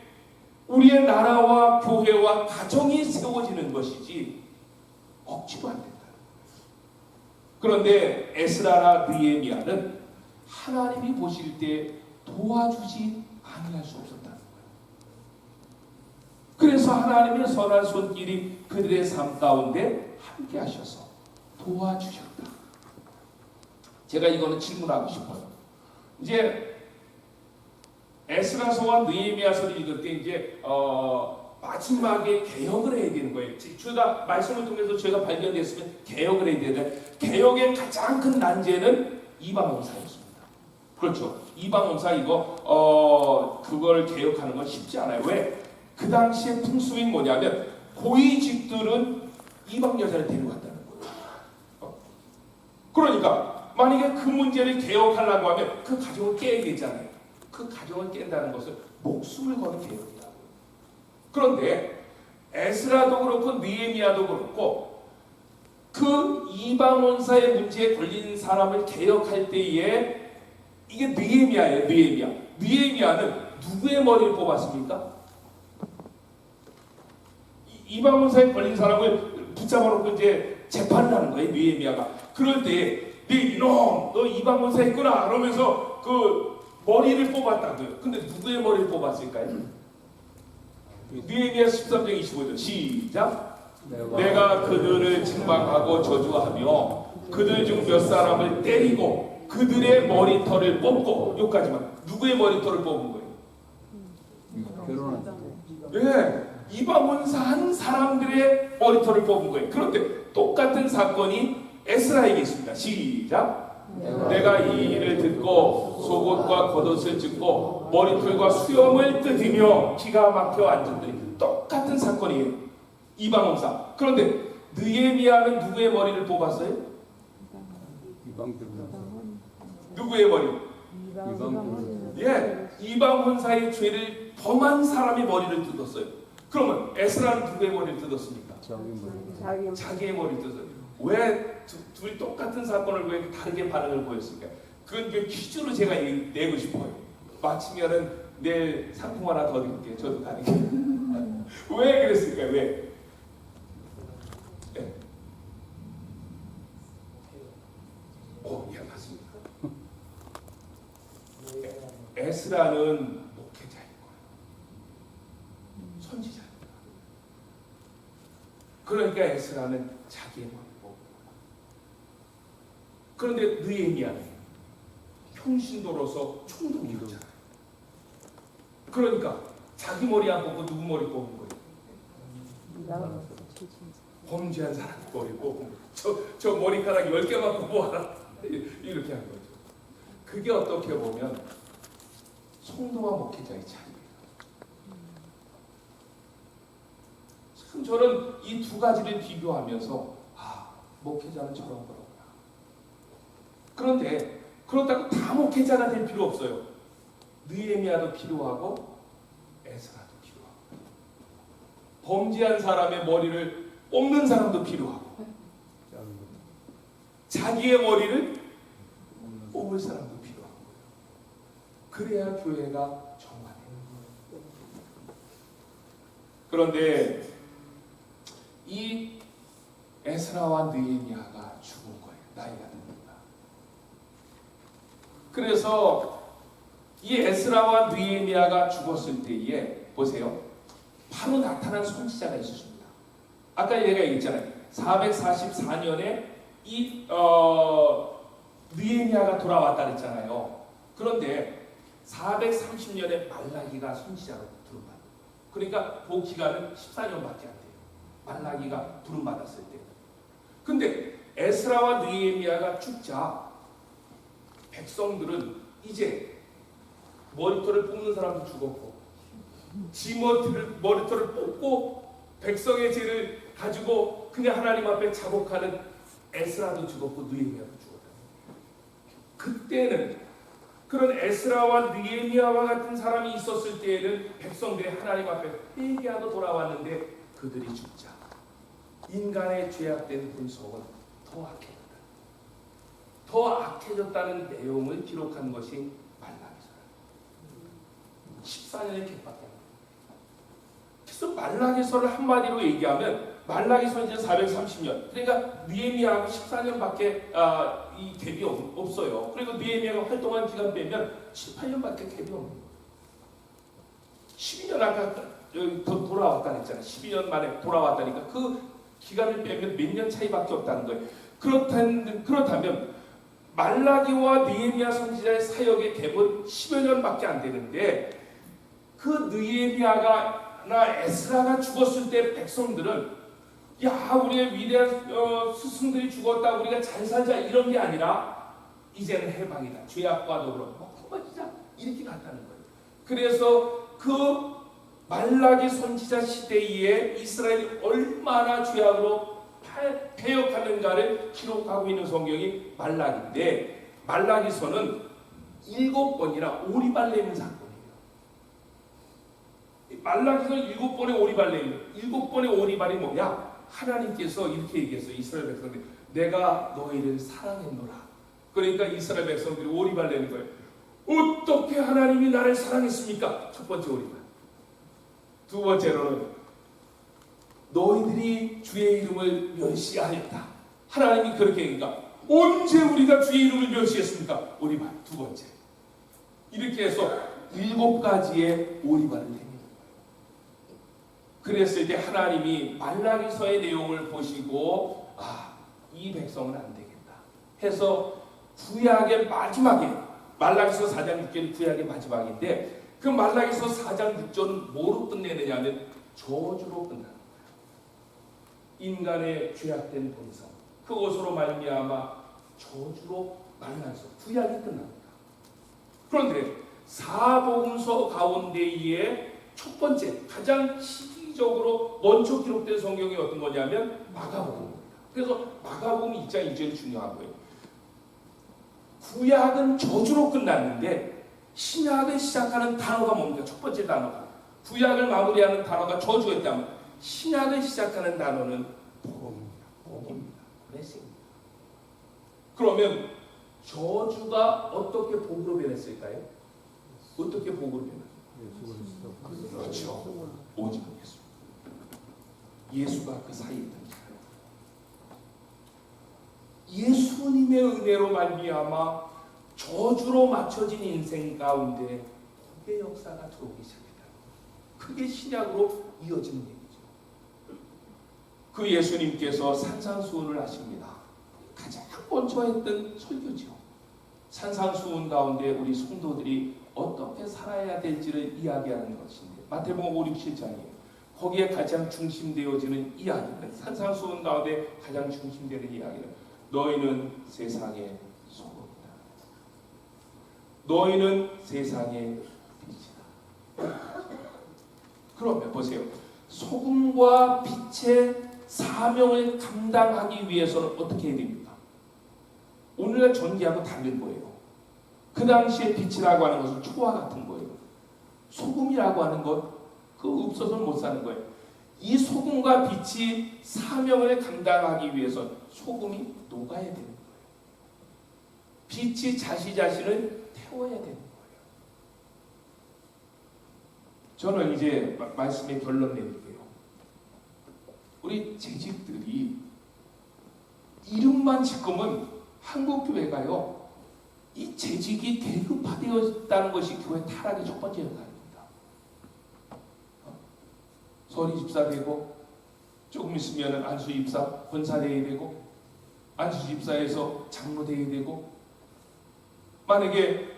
우리의 나라와 교회와 가정이 세워지는 것이지 억지로 안 된다. 그런데 에스라나 느헤미야는 하나님이 보실 때 도와주지 아니할 수 없었다는 거예요. 그래서 하나님의 선한 손길이 그들의 삶 가운데 함께 하셔서 도와주셨다. 제가 이거는 질문하고 싶어요. 이제 에스라서와 느헤미야서를 읽을 때 이제 마지막에 개혁을 해야 되는 거예요. 제가 말씀을 통해서 제가 발견됐으면 개혁을 해야 되는데 개혁의 가장 큰 난제는 이방원사였습니다. 그렇죠. 이방원사 이거 그걸 개혁하는 건 쉽지 않아요. 왜? 그 당시의 풍습이 뭐냐면 고위직들은 이방 여자를 데려갔다는 거예요. 그러니까 만약에 그 문제를 개혁하려고 하면 그 가정을 깨야 되잖아요. 그 가정을 깬다는 것은 목숨을 거는 개혁이라고요. 그런데 에스라도 그렇고 느헤미야도 그렇고 그 이방 원사의 문제에 걸린 사람을 개혁할 때에 이게 느헤미야예요. 느헤미야는 누구의 머리를 뽑았습니까? 이방 원사에 걸린 사람을 붙잡아놓고 이제 재판을 하는 거예요. 느헤미야가. 그럴 때 이놈 너 이방 원사 했구나 그러면서 그 머리를 뽑았다고요. 근데 누구의 머리를 뽑았을까요? 느헤미야 13장 25절 시작. 내가 그들을 책망하고 저주하며 그들 중 몇 사람을 때리고 그들의 머리털을 뽑고 여기까지만. 누구의 머리털을 뽑은 거예요? 예, 이방 원사 한 사람들의 머리털을 뽑은 거예요. 그런데 똑같은 사건이 에스라에게 있습니다. 시작. 내가 이 일을 듣고 속옷과 겉옷을 찢고 머리털과 수염을 뜯으며 기가 막혀 앉았더니 똑같은 사건이에요. 이방 원사. 그런데 느헤미야는 누구의 머리를 뽑았어요? 누구의 머리? 예, 이방 원사의 죄를 범한 사람의 머리를 뜯었어요. 그러면 에스라는 누구의 머리를 뜯었습니까? 자기의 머리를 뜯었어요. 왜 둘이 똑같은 사건을 왜 다르게 반응을 보였을까? 그건 퀴즈로 제가 내고 싶어요. 마치면은 내일 상품 하나 더 드릴게요. 저도 가니까. 왜 그랬을까요? 왜? 네. 예, 맞습니다. 에스라는 목회자인 거예요. 선지자입니다. 그러니까 에스라는 자기의 머리를 뽑고 그런데 느헤미야는 평신도로서 총독이었잖아요. 그러니까 자기 머리 안 뽑고 누구 머리 뽑은 거예요? 범죄한 사람 머리 뽑고 저 머리카락 10개만 뽑아라 이렇게 한 거죠. 그게 어떻게 보면 성도와 목회자의 차이예요. 참 저는 이 두 가지를 비교하면서 목회자는 저런 거구나. 그런데 그렇다고 다 목회자가 될 필요 없어요. 느헤미야도 필요하고 에스라도 필요하고 범죄한 사람의 머리를 뽑는 사람도 필요하고 자기의 머리를 뽑을 사람도 필요한 거예요. 그래야 교회가 정화돼요. 그런데 이 에스라와 느헤미야가 죽은 거예요. 나이가 듭니다. 그래서 이 에스라와 느헤미야가 죽었을 때에 보세요. 바로 나타난 선지자가 있었습니다. 아까 얘가 얘기했잖아요. 444년에 이 느헤미야가 돌아왔다 그랬잖아요. 그런데 430년에 말라기가 선지자로 부름받아요. 그러니까 그 기간은 14년밖에 안 돼요. 말라기가 부름받았을 때. 근데 에스라와 느헤미야가 죽자 백성들은 이제 머리털을 뽑는 사람도 죽었고 머리털을 뽑고 백성의 죄를 가지고 그냥 하나님 앞에 자복하는 에스라도 죽었고 느헤미야도 죽었다. 그때는 그런 에스라와 느헤미야와 같은 사람이 있었을 때에는 백성들이 하나님 앞에 회개하고 돌아왔는데 그들이 죽자 인간의 죄악된 분석은 더 악해졌다. 더 악해졌다는 내용을 기록한 것이 말라기서예요. 14년의 갭밖에 안 돼요. 그래서 말라기서를 한마디로 얘기하면 말라기서는 이제 430년. 그러니까 느헤미야하고 14년밖에 이 갭이 없어요. 그리고 느헤미야가 활동한 기간 빼면 18년밖에 갭이 없는 거예요. 12년 아까 돌아왔다 했잖아요. 12년 만에 돌아왔다니까 그 기간을 빼면 몇 년 차이밖에 없다는 거예요. 그렇다면 말라기와 느헤미야 선지자의 사역의 갭은 10여 년밖에 안 되는데 그 느헤미야나 에스라가 죽었을 때 백성들은 야 우리의 위대한 스승들이 죽었다 우리가 잘 살자 이런 게 아니라 이제는 해방이다 죄악과 더불어 먹어지자 이렇게 갔다는 거예요. 그래서 그 말라기 선지자 시대에 이스라엘이 얼마나 죄악으로 패역하는가를 기록하고 있는 성경이 말라기인데 말라기서는 7번이나 오리발 내는 사건이에요. 말라기서는 7번의 오리발 내는 7번의 오리발이 뭐냐? 하나님께서 이렇게 얘기했어요. 이스라엘 백성들 내가 너희를 사랑했노라. 그러니까 이스라엘 백성들이 오리발 내는 거예요. 어떻게 하나님이 나를 사랑했습니까? 첫 번째 오리발. 두 번째로는 너희들이 주의 이름을 멸시하였다. 하나님이 그렇게 얘기하니까 언제 우리가 주의 이름을 멸시했습니까? 오리발 두 번째. 이렇게 해서 7가지의 오리발을 내는 거예요. 그랬을 때 하나님이 말라기서의 내용을 보시고 이 백성은 안 되겠다 해서 구약의 마지막에 말라기서 4장 6절이 구약의 마지막인데 그 말라기서 4장 6절은 뭐로 끝내느냐 하면 저주로 끝납니다. 인간의 죄악된 본성 그것으로 말미암아 저주로 말라기서 구약이 끝납니다. 그런데 사복음서 가운데에 첫 번째 가장 시기적으로 먼저 기록된 성경이 어떤 거냐면 마가복음입니다. 그래서 마가복음 1장 2절이 중요한 거예요. 구약은 저주로 끝났는데 신약을 시작하는 단어가 뭡니까? 첫 번째 단어가 구약을 마무리하는 단어가 저주였다면 신약을 시작하는 단어는 복음입니다. 복입니다. 블레싱입니다. 그러면 저주가 어떻게 복으로 변했을까요? 어떻게 복으로 변했을까요? 그렇죠. 오직 예수. 예수가 그 사이에 있던 자예요. 예수님의 은혜로 말미암아 저주로 맞춰진 인생 가운데 복의 역사가 들어오기 시작했다. 그게 신약으로 이어지는 얘기죠. 그 예수님께서 산상수훈을 하십니다. 가장 먼저 했던 설교죠. 산상수훈 가운데 우리 성도들이 어떻게 살아야 될지를 이야기하는 것인데 마태복음 5, 6, 7장이에요. 거기에 가장 중심되어지는 이야기는 산상수훈 가운데 가장 중심되는 이야기는 너희는 세상의 소금이다. 너희는 세상의 빛이다. 그러면 보세요. 소금과 빛의 사명을 감당하기 위해서는 어떻게 해야 됩니까? 오늘날 전기하고 다른 거예요. 그 당시에 빛이라고 하는 것은 초와 같은 거예요. 소금이라고 하는 것 그거 없어서는 못 사는 거예요. 이 소금과 빛이 사명을 감당하기 위해서 소금이 녹아야 되는 거예요. 빛이 자신 자신을 태워야 되는 거예요. 저는 이제 말씀의 결론 내릴게요. 우리 재직들이 이름만 지금은 한국교회가요, 이 재직이 계급화되었다는 것이 교회 타락의 첫 번째 영향입니다. 서리 집사 되고, 조금 있으면 안수 집사 권사되어야 되고, 안수 집사에서 장로 되어야 되고, 만약에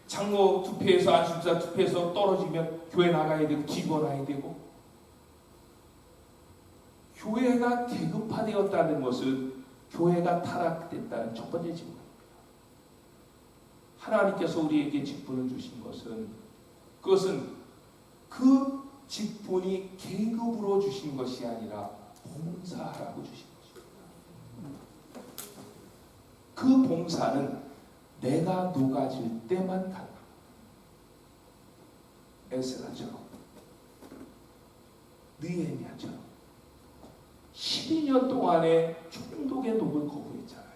장로 투표에서 안수 집사 투표에서 떨어지면 교회 나가야 되고, 직원해야 되고, 교회가 계급화되었다는 것은 교회가 타락됐다는 첫 번째 증거입니다. 하나님께서 우리에게 직분을 주신 것은, 그것은 그 직분이 계급으로 주신 것이 아니라 봉사라고 주신 것입니다. 그 봉사는 내가 녹아질 때만 가능합니다. 에스라처럼, 느헤미야처럼 12년 동안의 총독의 녹을 거부했잖아요.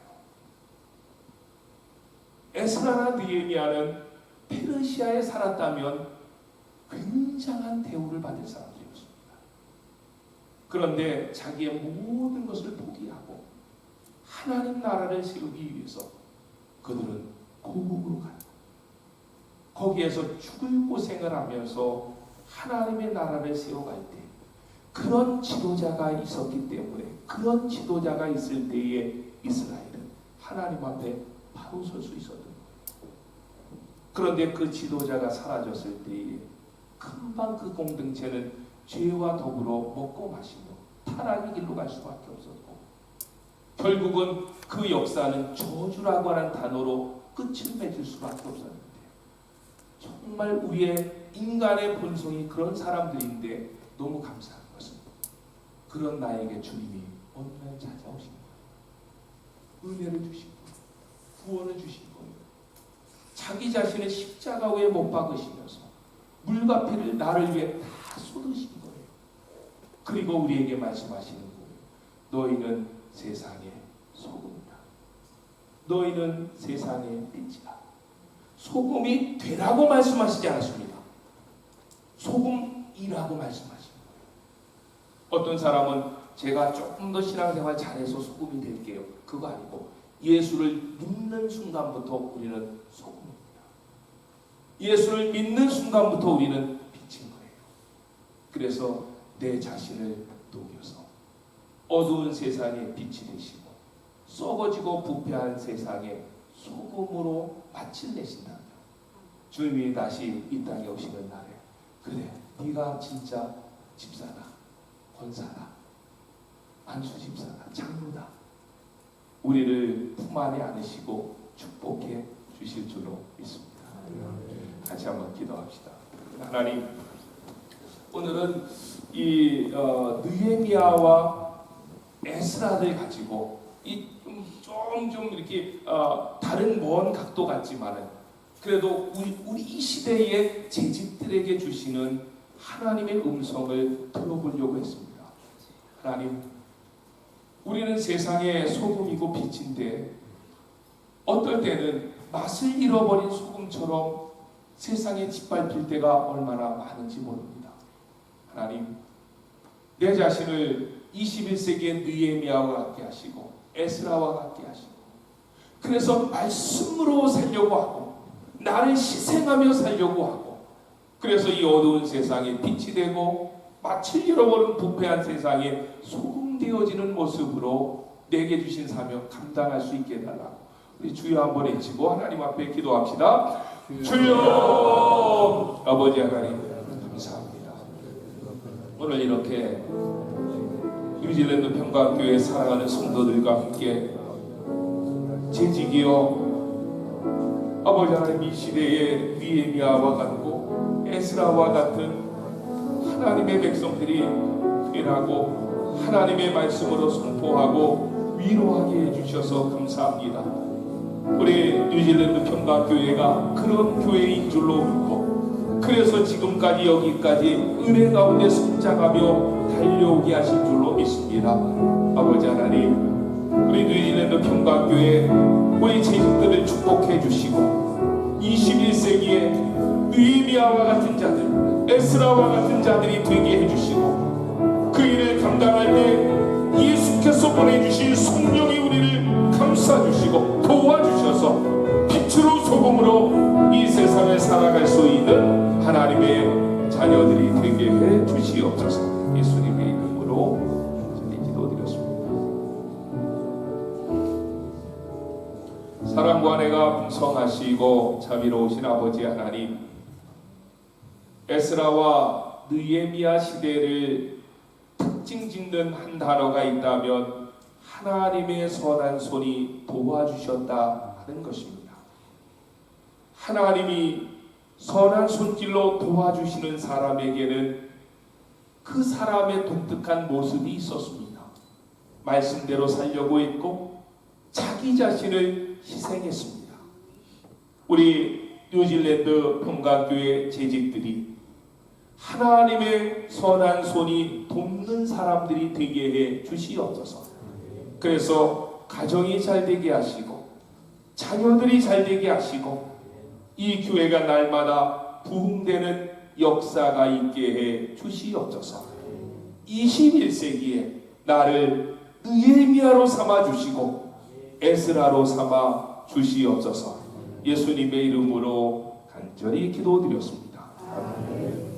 에스라나 느헤미야는 페르시아에 살았다면 굉장한 대우를 받을 사람들이었습니다. 그런데 자기의 모든 것을 포기하고 하나님 나라를 세우기 위해서 그들은 고국으로 가요. 거기에서 죽을 고생을 하면서 하나님의 나라를 세워갈 때 그런 지도자가 있었기 때문에, 그런 지도자가 있을 때에 이스라엘은 하나님 앞에 바로 설 수 있었던 거예요. 그런데 그 지도자가 사라졌을 때에 금방 그 공동체는 죄와 더불어 먹고 마시며 타락의 길로 갈 수밖에 없었고, 결국은 그 역사는 저주라고 하는 단어로 끝을 맺을 수밖에 없었는데, 정말 우리의 인간의 본성이 그런 사람들인데 너무 감사한 것은 그런 나에게 주님이 어느 날 찾아오신 거예요. 은혜를 주신 거예요. 구원을 주신 거예요. 자기 자신의 십자가 위에 못 박으시면서 물과 피를 나를 위해 다 쏟으신 거예요. 그리고 우리에게 말씀하시는 거예요. 너희는 세상의 소금이다. 너희는 세상의 빛이다. 소금이 되라고 말씀하시지 않았습니다. 소금이라고 말씀하신 거예요. 어떤 사람은 제가 조금 더 신앙생활 잘해서 소금이 될게요. 그거 아니고 예수를 믿는 순간부터 우리는 소금입니다. 예수를 믿는 순간부터 우리는 빛인 거예요. 그래서 내 자신을 녹여서 어두운 세상에 빛이 되시고 썩어지고 부패한 세상에 소금으로 맛을 내신다면, 주님이 다시 이 땅에 오시는 날에 그래, 네가 진짜 집사다, 권사다, 안수 집사다, 장로다, 우리를 품 안에 안으시고 축복해 주실 줄로 믿습니다. 같이 한번 기도합시다. 하나님, 오늘은 이 느헤미야와 에스라를 가지고 좀 이렇게 다른 먼 각도 같지만은 그래도 우리 이 시대의 재직들에게 주시는 하나님의 음성을 들어보려고 했습니다. 하나님, 우리는 세상의 소금이고 빛인데 어떨 때는 맛을 잃어버린 소금처럼 세상에 짓밟힐 때가 얼마나 많은지 모릅니다. 하나님, 내 자신을 21세기의 느헤미야와 같게 하시고 에스라와 같게 하시고, 그래서 말씀으로 살려고 하고 나를 희생하며 살려고 하고, 그래서 이 어두운 세상에 빛이 되고 맛을 잃어버린 부패한 세상에 소금 되어지는 모습으로 내게 주신 사명 감당할 수 있게 해달라고 우리 주여 한번 외치고 하나님 앞에 기도합시다. 주여, 아버지 하나님 감사합니다. 오늘 이렇게 뉴질랜드 평강교회 사랑하는 성도들과 함께 재직이여 아버지 하나님, 이 시대의 느헤미야와 같고 에스라와 같은 하나님의 백성들이 일하고 하나님의 말씀으로 선포하고 위로하게 해주셔서 감사합니다. 우리 뉴질랜드 평강교회가 그런 교회인 줄로 믿고, 그래서 지금까지 여기까지 은혜 가운데 성장하며 달려오게 하신 줄로 믿습니다. 아버지 하나님, 우리 뉴질랜드 평강교회 우리 재직들을 축복해 주시고 21세기에 느헤미야와 같은 자들, 에스라와 같은 자들이 되게 해주시고 그 일을 감당할 때 예수께서 보내주신 성령이 우리를 감싸주시고 도와주셔서 빛으로 소금으로 이 세상을 살아갈 수 있는 하나님의 자녀들이 되게 해 주시옵소서. 예수님의 이름으로 기도드렸습니다. 사랑과 은혜가 풍성하시고 자비로우신 아버지 하나님, 에스라와 느헤미야 시대를 특징 짓는 한 단어가 있다면 하나님의 선한 손이 도와주셨다 하는 것입니다. 하나님이 선한 손길로 도와주시는 사람에게는 그 사람의 독특한 모습이 있었습니다. 말씀대로 살려고 했고 자기 자신을 희생했습니다. 우리 뉴질랜드 평강교회 재직들이 하나님의 선한 손이 돕는 사람들이 되게 해 주시옵소서. 그래서 가정이 잘 되게 하시고 자녀들이 잘 되게 하시고 이 교회가 날마다 부흥되는 역사가 있게 해 주시옵소서. 21세기에 나를 느헤미야로 삼아 주시고 에스라로 삼아 주시옵소서. 예수님의 이름으로 간절히 기도드렸습니다. 아멘.